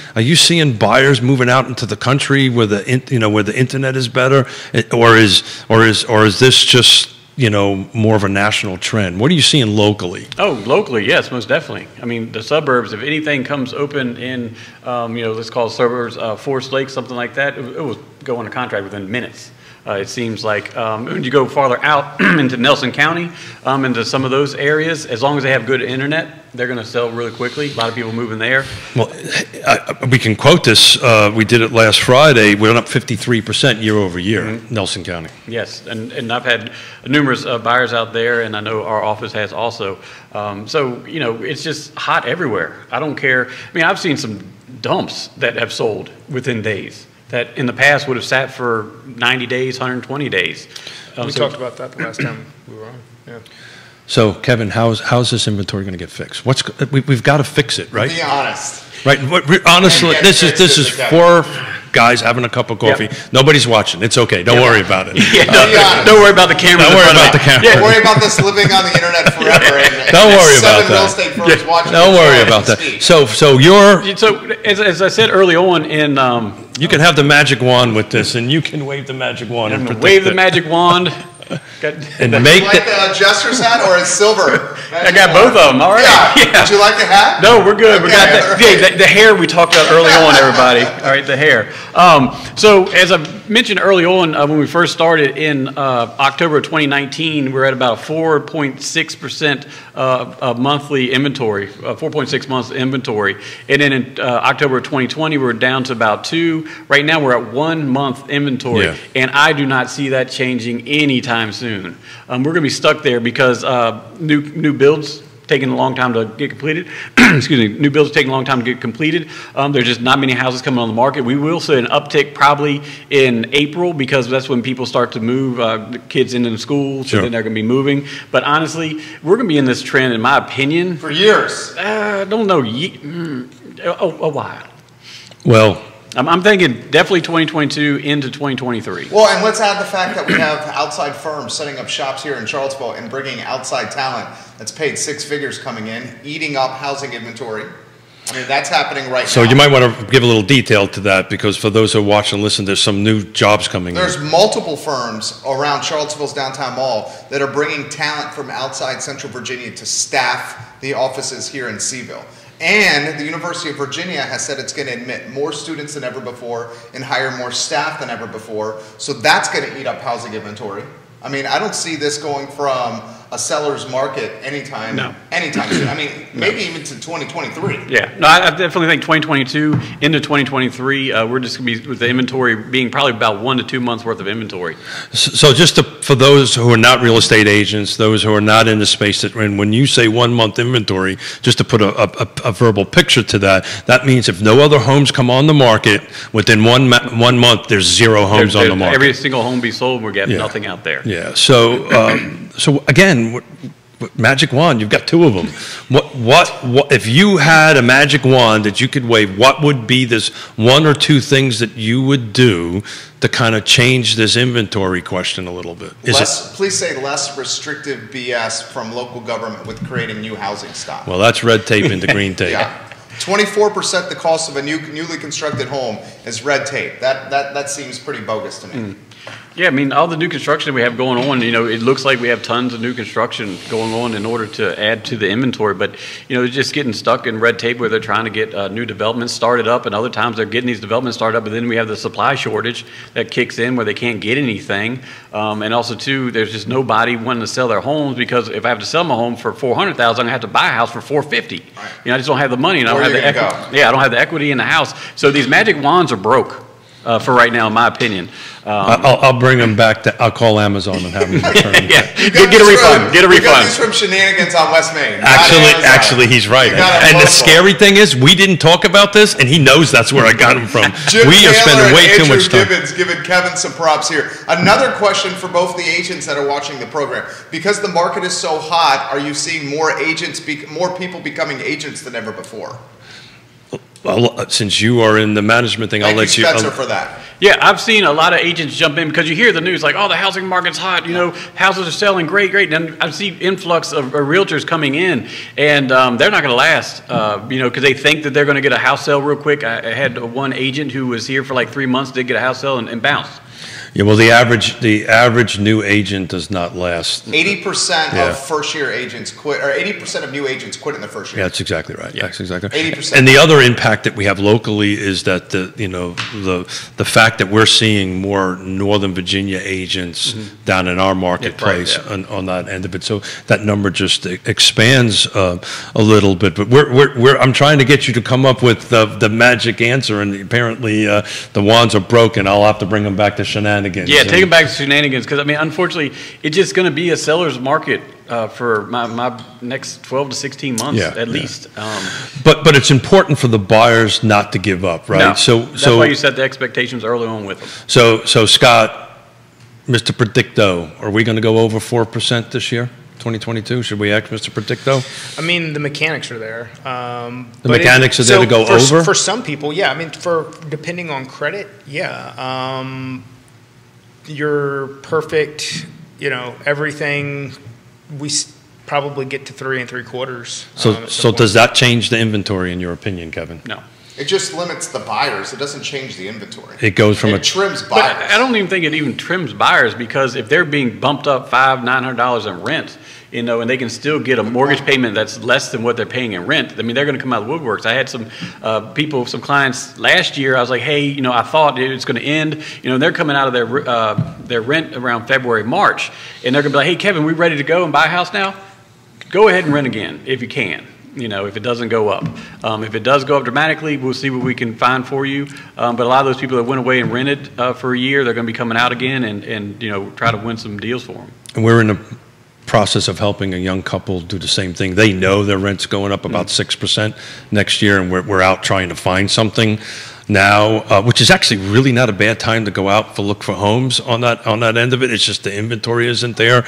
buyers moving out into the country where the internet is better, or is this just more of a national trend? What are you seeing locally? Oh, locally, yes, most definitely. I mean, the suburbs, if anything comes open in, let's call it suburbs, Forest Lake, something like that, it will go under contract within minutes. It seems like when you go farther out into Nelson County, into some of those areas, as long as they have good internet, they're going to sell really quickly. A lot of people moving there. Well, we can quote this. We did it last Friday. We went up 53% year over year, Nelson County. Yes, and I've had numerous buyers out there, and I know our office has also. So, it's just hot everywhere. I don't care. I mean, I've seen some dumps that have sold within days that in the past would have sat for 90 days, 120 days. We talked about that the last time we were on. Yeah. So, Kevin, how's this inventory going to get fixed? We've got to fix it, right? Be honest. Right. Honestly, this is four guys having a cup of coffee. Yep. Nobody's watching. It's okay. Don't worry about it. Don't worry about the camera. Don't worry about the camera. Don't worry about this living on the internet forever. Don't worry about that. Real estate firms watching. Don't worry about that. So as I said early on in. You can have the magic wand with this, and you can wave the magic wand. I'm going to wave the magic wand. And make like the jester's hat or a silver? I got both of them. All right. Yeah. Would you like the hat? No, we're good. Okay. We got that. The hair we talked about early on, everybody. All right, the hair. So as I mentioned early on, when we first started in October of 2019, we're at about a 4.6% monthly inventory, 4.6 months inventory. And then in October of 2020, we're down to about 2. Right now, we're at 1 month inventory. Yeah. And I do not see that changing anytime soon. We're going to be stuck there because new builds taking a long time to get completed. Excuse me, new builds taking a long time to get completed. There's just not many houses coming on the market. We will see an uptick probably in April because that's when people start to move the kids into the school, so then they're going to be moving. But honestly, we're going to be in this trend, in my opinion, for years. I don't know, a while. Well, I'm thinking definitely 2022 into 2023. Well, and let's add the fact that we have outside firms setting up shops here in Charlottesville and bringing outside talent that's paid 6 figures coming in, eating up housing inventory. I mean, that's happening right now. So you might want to give a little detail to that because for those who watch and listen, there's some new jobs coming in. There's multiple firms around Charlottesville's downtown mall that are bringing talent from outside Central Virginia to staff the offices here in Seville. And the University of Virginia has said it's going to admit more students than ever before and hire more staff than ever before. So that's going to eat up housing inventory. I mean, I don't see this going from a seller's market anytime soon. I mean, maybe even to 2023. Yeah, no, I definitely think 2022 into 2023, we're just going to be with the inventory being probably about 1 to 2 months worth of inventory. So just for those who are not real estate agents, those who are not in the space, that when you say 1 month inventory, just to put a verbal picture to that, that means if no other homes come on the market within 1 month, there's 0 homes on the market. Every single home be sold, we get nothing out there. Yeah. So again, magic wand, you've got 2 of them. What if you had a magic wand that you could wave? What would be this 1 or 2 things that you would do to kind of change this inventory question a little bit? Please say less restrictive BS from local government with creating new housing stock. Well, that's red tape into green tape. Yeah. 24% the cost of a newly constructed home is red tape. That seems pretty bogus to me. Yeah, I mean, all the new construction we have going on, it looks like we have tons of new construction going on in order to add to the inventory, but, it's just getting stuck in red tape where they're trying to get new developments started up, and other times they're getting these developments started up, but then we have the supply shortage that kicks in where they can't get anything, and also, too, there's just nobody wanting to sell their homes, because if I have to sell my home for $400,000, I'm going to have to buy a house for $450,000. Right. I just don't have the money, and I don't have the equity. Yeah, I don't have the equity in the house, so these magic wands are broke. For right now, in my opinion. I'll bring them back. I'll call Amazon and have them return. Yeah, get a refund. Get a refund. You got these from Shenanigans on West Main. Actually, he's right. And the scary thing is, we didn't talk about this, and he knows that's where I got him from. We are spending way too much time. Gibbons giving Kevin some props here. Another question for both the agents that are watching the program: because the market is so hot, are you seeing more people becoming agents than ever before? Well, since you are in the management thing, I'll let you. Thank you, Spencer, for that. Yeah, I've seen a lot of agents jump in because you hear the news like, oh, the housing market's hot, houses are selling great. And I see influx of realtors coming in, and they're not going to last, because they think that they're going to get a house sale real quick. I had one agent who was here for like 3 months, did get a house sale and bounced. Yeah, well, the average new agent does not last. 80% of first-year agents quit, or 80% of new agents quit in the first year. Yeah, that's exactly right. Yeah. That's exactly right. 80%. And the other impact that we have locally is that the fact that we're seeing more Northern Virginia agents down in our marketplace on that end of it. So that number just expands a little bit. But I'm trying to get you to come up with the magic answer, and apparently the wands are broken. I'll have to bring them back to Shenanigans. Yeah, take it back to Shenanigans, because, unfortunately, it's just going to be a seller's market for my next 12 to 16 months at least. But it's important for the buyers not to give up, right? No, that's why you set the expectations early on with them. So Scott, Mr. Predicto, are we going to go over 4% this year? 2022? Should we ask Mr. Predicto? I mean, the mechanics are there. The mechanics are there to go over? For some people, yeah. Depending on credit, yeah. You're perfect, everything, we probably get to 3 3/4. So does that change the inventory in your opinion, Kevin? No. It just limits the buyers. It doesn't change the inventory. It goes from trims buyers. But I don't even think it even trims buyers, because if they're being bumped up $500-900 in rent, and they can still get a mortgage payment that's less than what they're paying in rent, they're going to come out of the woodworks. I had some some clients last year. I was like, hey, I thought it was going to end. They're coming out of their rent around February, March, and they're going to be like, hey, Kevin, we ready to go and buy a house now? Go ahead and rent again if you can. If it doesn't go up. If it does go up dramatically, we'll see what we can find for you. But a lot of those people that went away and rented for a year, they're going to be coming out again and try to win some deals for them. And we're in the process of helping a young couple do the same thing. They know their rent's going up about 6% next year, and we're out trying to find something now, which is actually really not a bad time to go out look for homes on that end of it. It's just the inventory isn't there.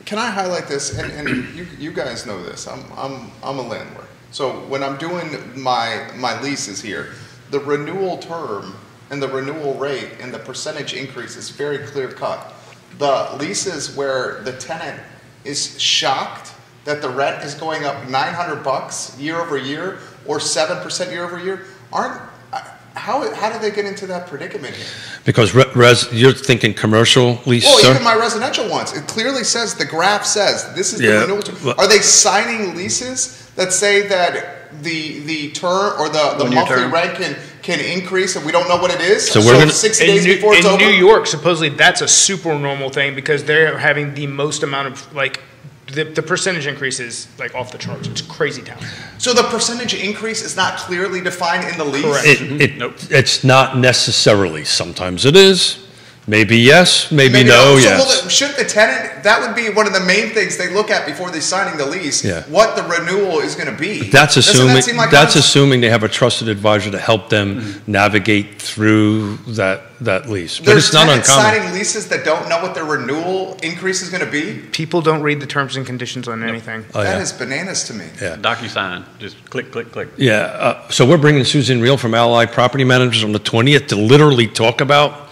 Can I highlight this? And you guys know this. I'm a landlord. So when I'm doing my leases here, the renewal term and the renewal rate and the percentage increase is very clear cut. The leases where the tenant is shocked that the rent is going up $900 year over year or 7% year over year how do they get into that predicament here? Because you're thinking commercial lease, well, even my residential ones. It clearly says, the graph says, this is the renewal term. Are they signing leases that say that the term or the monthly rent can increase and we don't know what it is? So we're 60 days before it's over? In New York, supposedly that's a super normal thing because they're having the most amount of the percentage increase is like off the charts. It's crazy town. So the percentage increase is not clearly defined in the lease? Correct. Nope. It's not necessarily. Sometimes it is. Maybe yes, maybe no, So yes. should the tenant, that would be one of the main things they look at before they signing the lease, Yeah. what the renewal is going to be. That's Doesn't assuming, that seem like that's assuming they have a trusted advisor to help them navigate through that lease. But There's it's not tenants uncommon. signing leases that don't know what their renewal increase is going to be? People don't read the terms and conditions on anything. Oh, That yeah. is bananas to me. Yeah. DocuSign, just click, click, click. Yeah, so we're bringing Susan Reel from Ally Property Managers on the 20th to literally talk about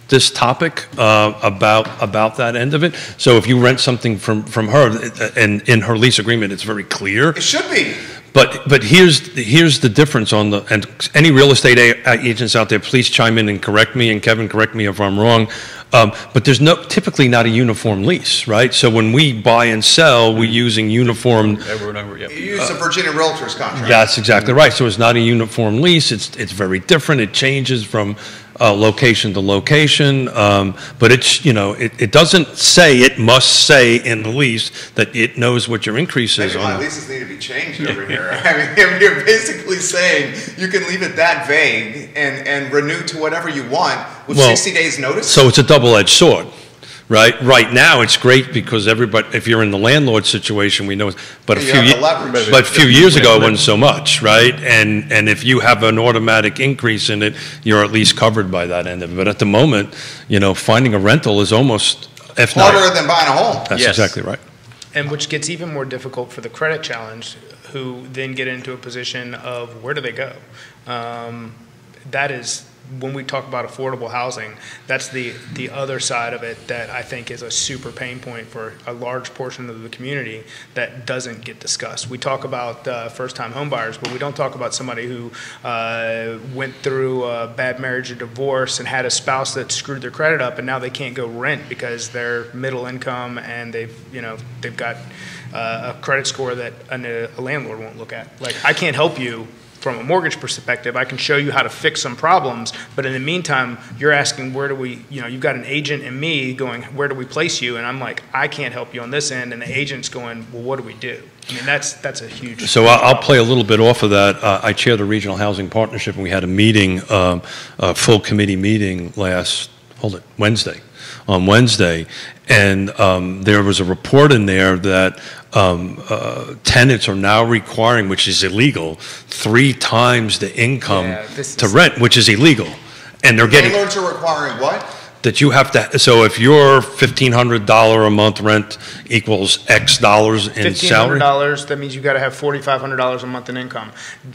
this topic, about that end of it. So if you rent something from her, and in her lease agreement, it's very clear. It should be. But here's the difference on the, and any real estate agents out there, please chime in and correct me, and Kevin, correct me if I'm wrong. But there's typically not a uniform lease, right? So when we buy and sell, we're using uniform. Over and over, yep. You use the Virginia Realtors contract. That's exactly right. So it's not a uniform lease. It's very different. It changes from location to location. But it's, it doesn't say, it must say in the lease that it knows what your increase is Maybe my on. leases need to be changed over here. I mean, you're basically saying you can leave it that vague and renew to whatever you want with Well, 60 days notice? So it's a double-edged sword, right? Right now, it's great because everybody, if you're in the landlord situation, we know, but You have the leverage. but a few years ago, it wasn't so much, right? And if you have an automatic increase in it, you're at least covered by that end of it. But at the moment, finding a rental is almost, if not, Harder than buying a home. that's Yes. exactly right. And which gets even more difficult for the credit challenged, who then get into a position of where do they go? That is, when we talk about affordable housing, that's the other side of it that I think is a super pain point for a large portion of the community that doesn't get discussed. We talk about first-time homebuyers, but we don't talk about somebody who went through a bad marriage or divorce and had a spouse that screwed their credit up, and now they can't go rent because they're middle income and they've got a credit score that a landlord won't look at. Like, I can't help you from a mortgage perspective. I can show you how to fix some problems, but in the meantime, you're asking where do we, you've got an agent and me going, where do we place you? And I'm like, I can't help you on this end, and the agent's going, well, what do we do? I mean, that's a huge. So I'll play a little bit off of that. I chair the Regional Housing Partnership, and we had a meeting, a full committee meeting Wednesday, on Wednesday, and there was a report in there that tenants are now requiring, which is illegal, 3 times the income to rent, which is illegal. And they're getting... Landlords are requiring what? That you have to, so if your $1,500 a month rent equals X dollars in salary. $1,500, that means you got to have $4,500 a month in income.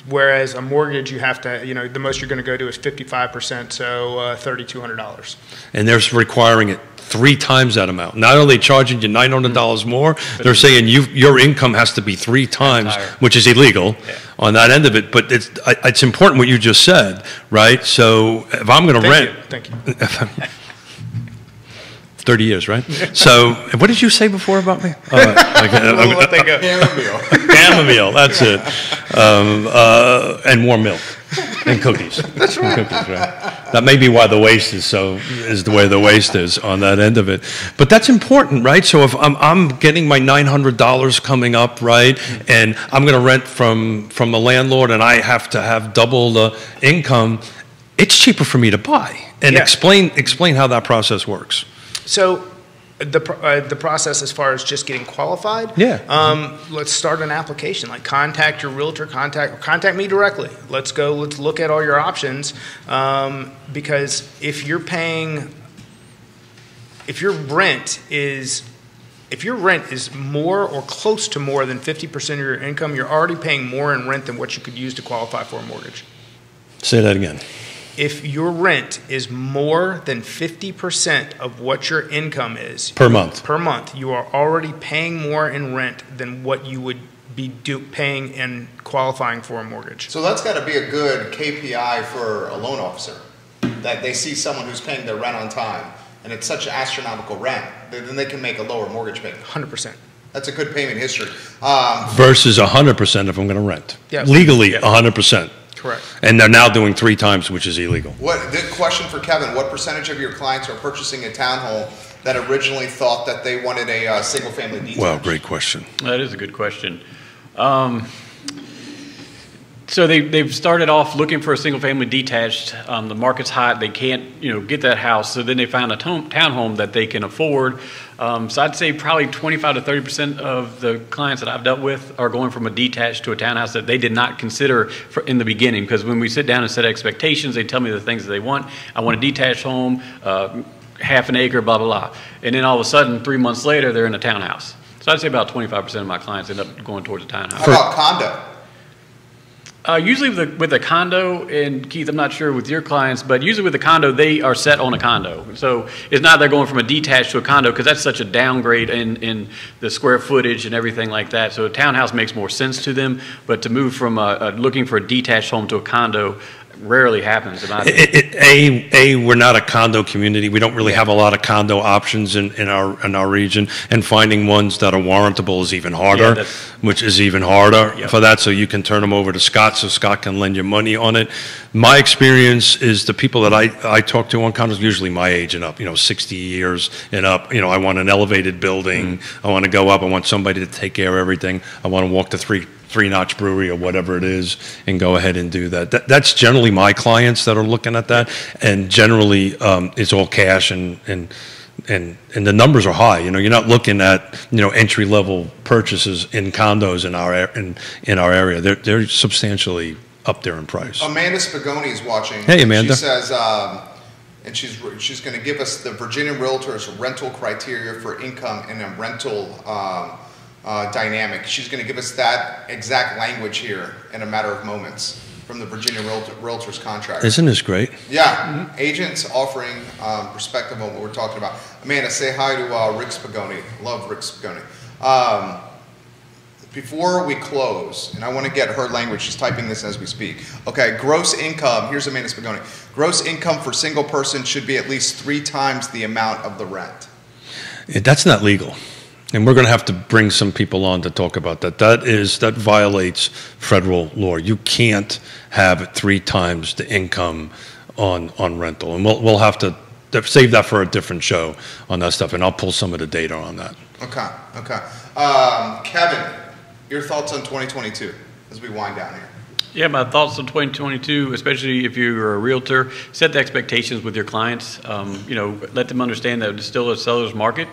Whereas a mortgage, you have to, the most you're going to go to is 55%, so $3,200. And they're requiring it 3 times that amount. Not only charging you $900 more, they're saying your income has to be 3 times, which is illegal on that end of it. But it's important what you just said, right? So if I'm going to rent. Thank you. 30 years, right? So, what did you say before about me? We'll let that go. Chamomile, that's it. And warm milk and cookies. That's right. Cookies, right? That may be why the waste is the way the waste is on that end of it. But that's important, right? So if I'm getting my $900 coming up, right, and I'm going to rent from the landlord, and I have to have double the income, it's cheaper for me to buy. And explain how that process works. So the process as far as just getting qualified, let's start an application. Like, contact your realtor, contact me directly. Let's look at all your options, because if your rent is more or close to more than 50% of your income, you're already paying more in rent than what you could use to qualify for a mortgage. Say that again. If your rent is more than 50% of what your income is per month, you are already paying more in rent than what you would be paying in qualifying for a mortgage. So that's got to be a good KPI for a loan officer, that they see someone who's paying their rent on time, and it's such astronomical rent, then they can make a lower mortgage payment. 100%. That's a good payment history. versus 100% if I'm going to rent. Yeah. Legally, 100%. Correct. And they're now doing 3 times, which is illegal. The question for Kevin, what percentage of your clients are purchasing a townhome that originally thought that they wanted a single-family detached? Well, great question. That is a good question. So they've started off looking for a single-family detached. The market's hot. They can't, get that house. So then they found a townhome that they can afford. So I'd say probably 25 to 30% of the clients that I've dealt with are going from a detached to a townhouse that they did not consider in the beginning. Because when we sit down and set expectations, they tell me the things that they want. I want a detached home, half an acre, blah, blah, blah. And then all of a sudden, 3 months later, they're in a townhouse. So I'd say about 25% of my clients end up going towards a townhouse. How about condo? Usually with a condo, and Keith, I'm not sure with your clients, but usually with a condo, they are set on a condo. So it's not they're going from a detached to a condo, because that's such a downgrade in the square footage and everything like that. So a townhouse makes more sense to them, but to move from looking for a detached home to a condo rarely happens. We're not a condo community. We don't really have a lot of condo options in our region, and finding ones that are warrantable is even harder, which is even harder for that. So you can turn them over to Scott, so Scott can lend you money on it. My experience is the people that I talk to on condos, usually my age and up, 60 years and up. I want an elevated building. I want to go up. I want somebody to take care of everything. I want to walk the three-notch brewery or whatever it is and go ahead and do that. That's generally my clients that are looking at that, and generally it's all cash, and the numbers are high. You're not looking at entry-level purchases in condos in our area. They're substantially up there in price. Amanda Spagoni is watching. Hey, Amanda. She says, and she's going to give us the Virginia Realtors rental criteria for income and a rental dynamic. She's going to give us that exact language here in a matter of moments from the Virginia Realtors contract. Isn't this great? Yeah. Agents offering perspective on what we're talking about. Amanda, say hi to Rick Spagoni. Love Rick Spagoni. Before we close, and I want to get her language, she's typing this as we speak. Okay, gross income, here's Amanda Spagoni. Gross income for single person should be at least 3 times the amount of the rent. That's not legal. And we're going to have to bring some people on to talk about that. That violates federal law. You can't have 3 times the income on rental. And we'll have to save that for a different show on that stuff, and I'll pull some of the data on that. Okay. Kevin, your thoughts on 2022 as we wind down here? Yeah, my thoughts on 2022, especially if you're a realtor, set the expectations with your clients. Let them understand that it's still a seller's market,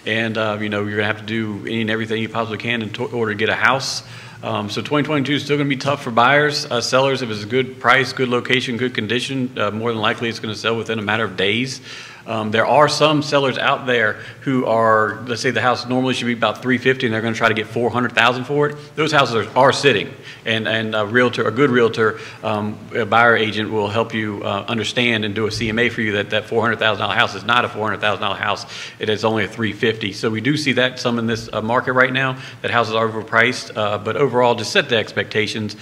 and you're going to have to do any and everything you possibly can in order to get a house. So 2022 is still going to be tough for buyers. Sellers, if it's a good price, good location, good condition, more than likely it's going to sell within a matter of days. There are some sellers out there who are, let's say the house normally should be about $350,000 and they're going to try to get $400,000 for it. Those houses are sitting, and a good realtor, a buyer agent will help you understand and do a CMA for you that $400,000 house is not a $400,000 house. It is only a $350,000. So we do see that some in this market right now, that houses are overpriced. But overall, just set the expectations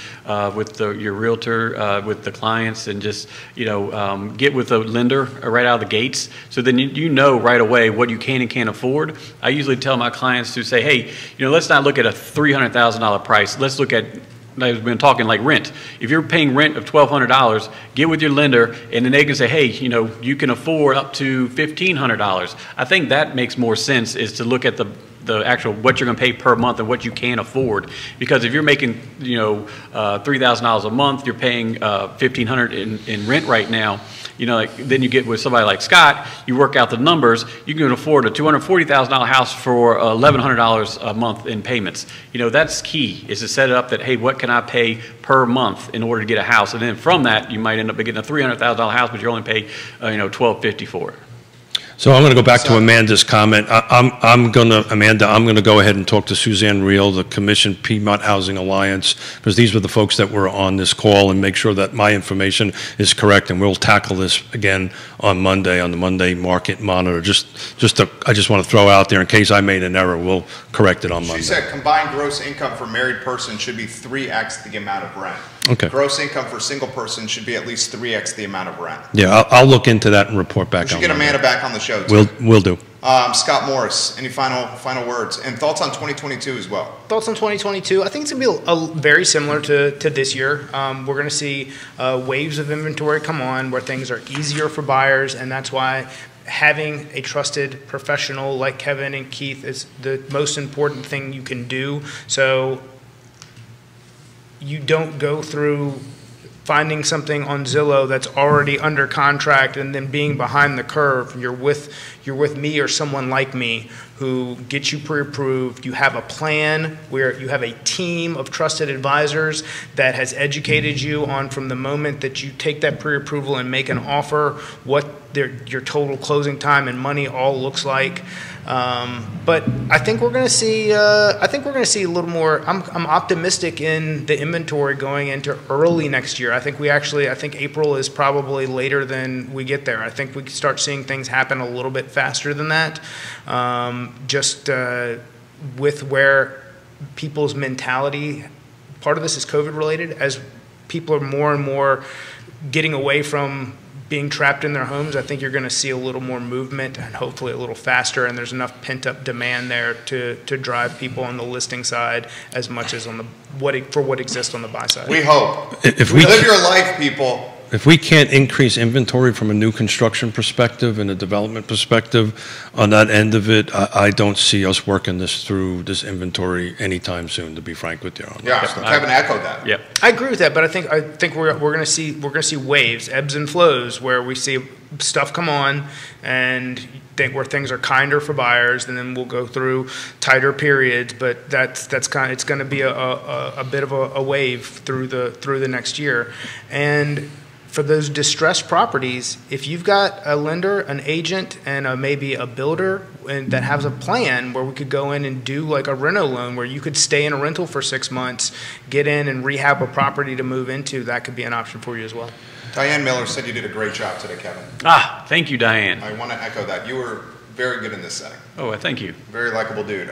with your realtor, with the clients, and just get with the lender right out of the gates. So then you know right away what you can and can't afford. I usually tell my clients to say, hey, let's not look at a $300,000 price. Let's look at, I've been talking like rent. If you're paying rent of $1,200, get with your lender, and then they can say, hey, you can afford up to $1,500. I think that makes more sense, is to look at the actual what you're going to pay per month and what you can afford. Because if you're making $3,000 a month, you're paying $1,500 in rent right now. Then you get with somebody like Scott, you work out the numbers, you can afford a $240,000 house for $1,100 a month in payments. That's key, is to set it up that, hey, what can I pay per month in order to get a house? And then from that, you might end up getting a $300,000 house, but you only pay $1,250 for it. So I'm going to go back to Amanda's comment. Amanda, I'm going to go ahead and talk to Suzanne Reel, the Commission Piedmont Housing Alliance, because these were the folks that were on this call, and make sure that my information is correct. And we'll tackle this again on Monday on the Monday Market Monitor. I just want to throw out there, in case I made an error, we'll correct it on Monday. She said combined gross income for married person should be 3x the amount of rent. Okay. Gross income for single person should be at least 3x the amount of rent. Yeah, I'll look into that and report back on Monday. We should get Amanda back on the show too. We'll do. Scott Morris, any final words and thoughts on 2022 as well? Thoughts on 2022? I think it's going to be very similar to this year. We're going to see waves of inventory come on where things are easier for buyers, and that's why having a trusted professional like Kevin and Keith is the most important thing you can do. So you don't go through finding something on Zillow that's already under contract and then being behind the curve. You're with me or someone like me who gets you pre-approved. You have a plan where you have a team of trusted advisors that has educated you on, from the moment that you take that pre-approval and make an offer, what your total closing time and money all looks like. But I think we're going to see. A little more. I'm optimistic in the inventory going into early next year. I think April is probably later than we get there. I think we can start seeing things happen a little bit faster than that. With where people's mentality. Part of this is COVID related, as people are more and more getting away from being trapped in their homes. I think you're going to see a little more movement and hopefully a little faster, and there's enough pent-up demand there to drive people on the listing side as much as on what exists on the buy side. We hope. If we live your life, people. If we can't increase inventory from a new construction perspective and a development perspective on that end of it, I don't see us working through this inventory anytime soon, to be frank with you. Yeah, Kevin echoed that. Yep. I agree with that, but I think we're going to see waves, ebbs and flows, where we see stuff come on and where things are kinder for buyers, and then we'll go through tighter periods. But it's going to be a bit of a wave through the next year. And for those distressed properties, if you've got a lender, an agent, and maybe a builder that has a plan where we could go in and do like a reno loan where you could stay in a rental for 6 months, get in and rehab a property to move into, that could be an option for you as well. Diane Miller said you did a great job today, Kevin. Thank you, Diane. I want to echo that. You were very good in this setting. Oh, thank you. Very likable dude.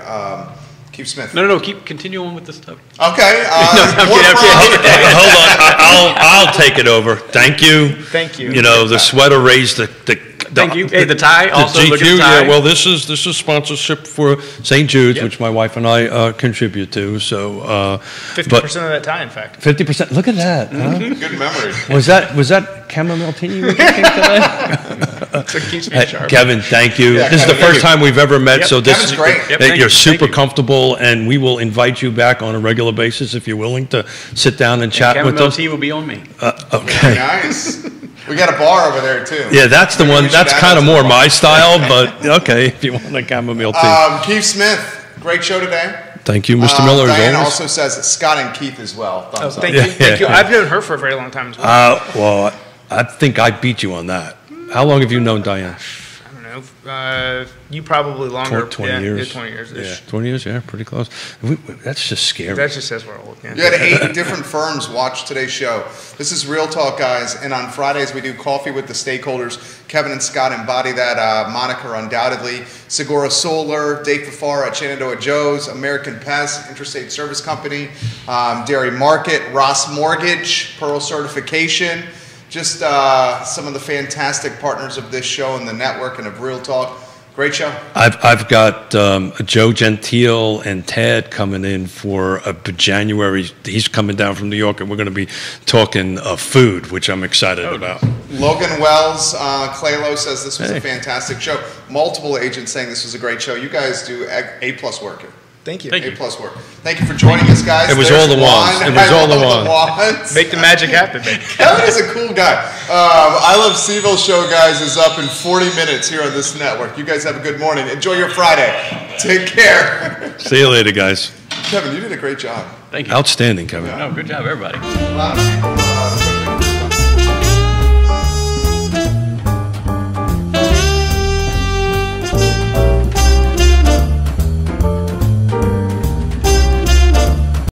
Keith Smith. No, continue on with the stuff. Okay. Hold on, I'll take it over. Thank you. Thank you. You know, the sweater raised the Thank you. Hey, the tie also. GQ, look at the tie. yeah. Well, this is sponsorship for St. Jude's, which my wife and I contribute to. So 50% of that tie, in fact. 50%. Look at that. Huh? Good memory. Was that chamomile tea you were drinking today? So it keeps me sharp. Kevin, thank you. Yeah, this Kevin, is the first time we've ever met. So this Kevin's is great. Yep, you're super thank you. comfortable, and we will invite you back on a regular basis if you're willing to sit down and chat with Chamomile us. tea will be on me. Okay. Nice. We got a bar over there too. Yeah, that's the Maybe one. we should That's add kind that of to more the my bar. style, but okay, if you want a chamomile tea. Keith Smith, great show today. Thank you, Mr. Miller. Diane as always. also says Scott and Keith as well. Thumbs up. Thank you. I've known her for a very long time as well. Well, I think I beat you on that. How long have you known Diane? I don't know. You probably longer. 20 years. Yeah, 20 years. Yeah, 20 years, yeah, pretty close. That's just scary. That just says we're old. Yeah. You had 8 different firms watch today's show. This is Real Talk, guys, and on Fridays we do Coffee with the Stakeholders. Kevin and Scott embody that moniker undoubtedly. Segura Solar, Dave Fafara at Shenandoah Joe's, American Pest, Interstate Service Company, Dairy Market, Ross Mortgage, Pearl Certification. Just some of the fantastic partners of this show and the network and of Real Talk. Great show. I've got Joe Gentile and Tad coming in for January. He's coming down from New York, and we're going to be talking food, which I'm excited about. Logan Wells, Claylo says this was a fantastic show. Multiple agents saying this was a great show. You guys do A+ work here. Thank you. A+ work. Thank you for joining us, guys. It was There's all the ones. one. It was I all the love ones. Make the magic happen, baby. Kevin is a cool guy. I Love Seville show, guys, is up in 40 minutes here on this network. You guys have a good morning. Enjoy your Friday. Take care. See you later, guys. Kevin, you did a great job. Thank you. Outstanding, Kevin. No, good job, everybody. Wow.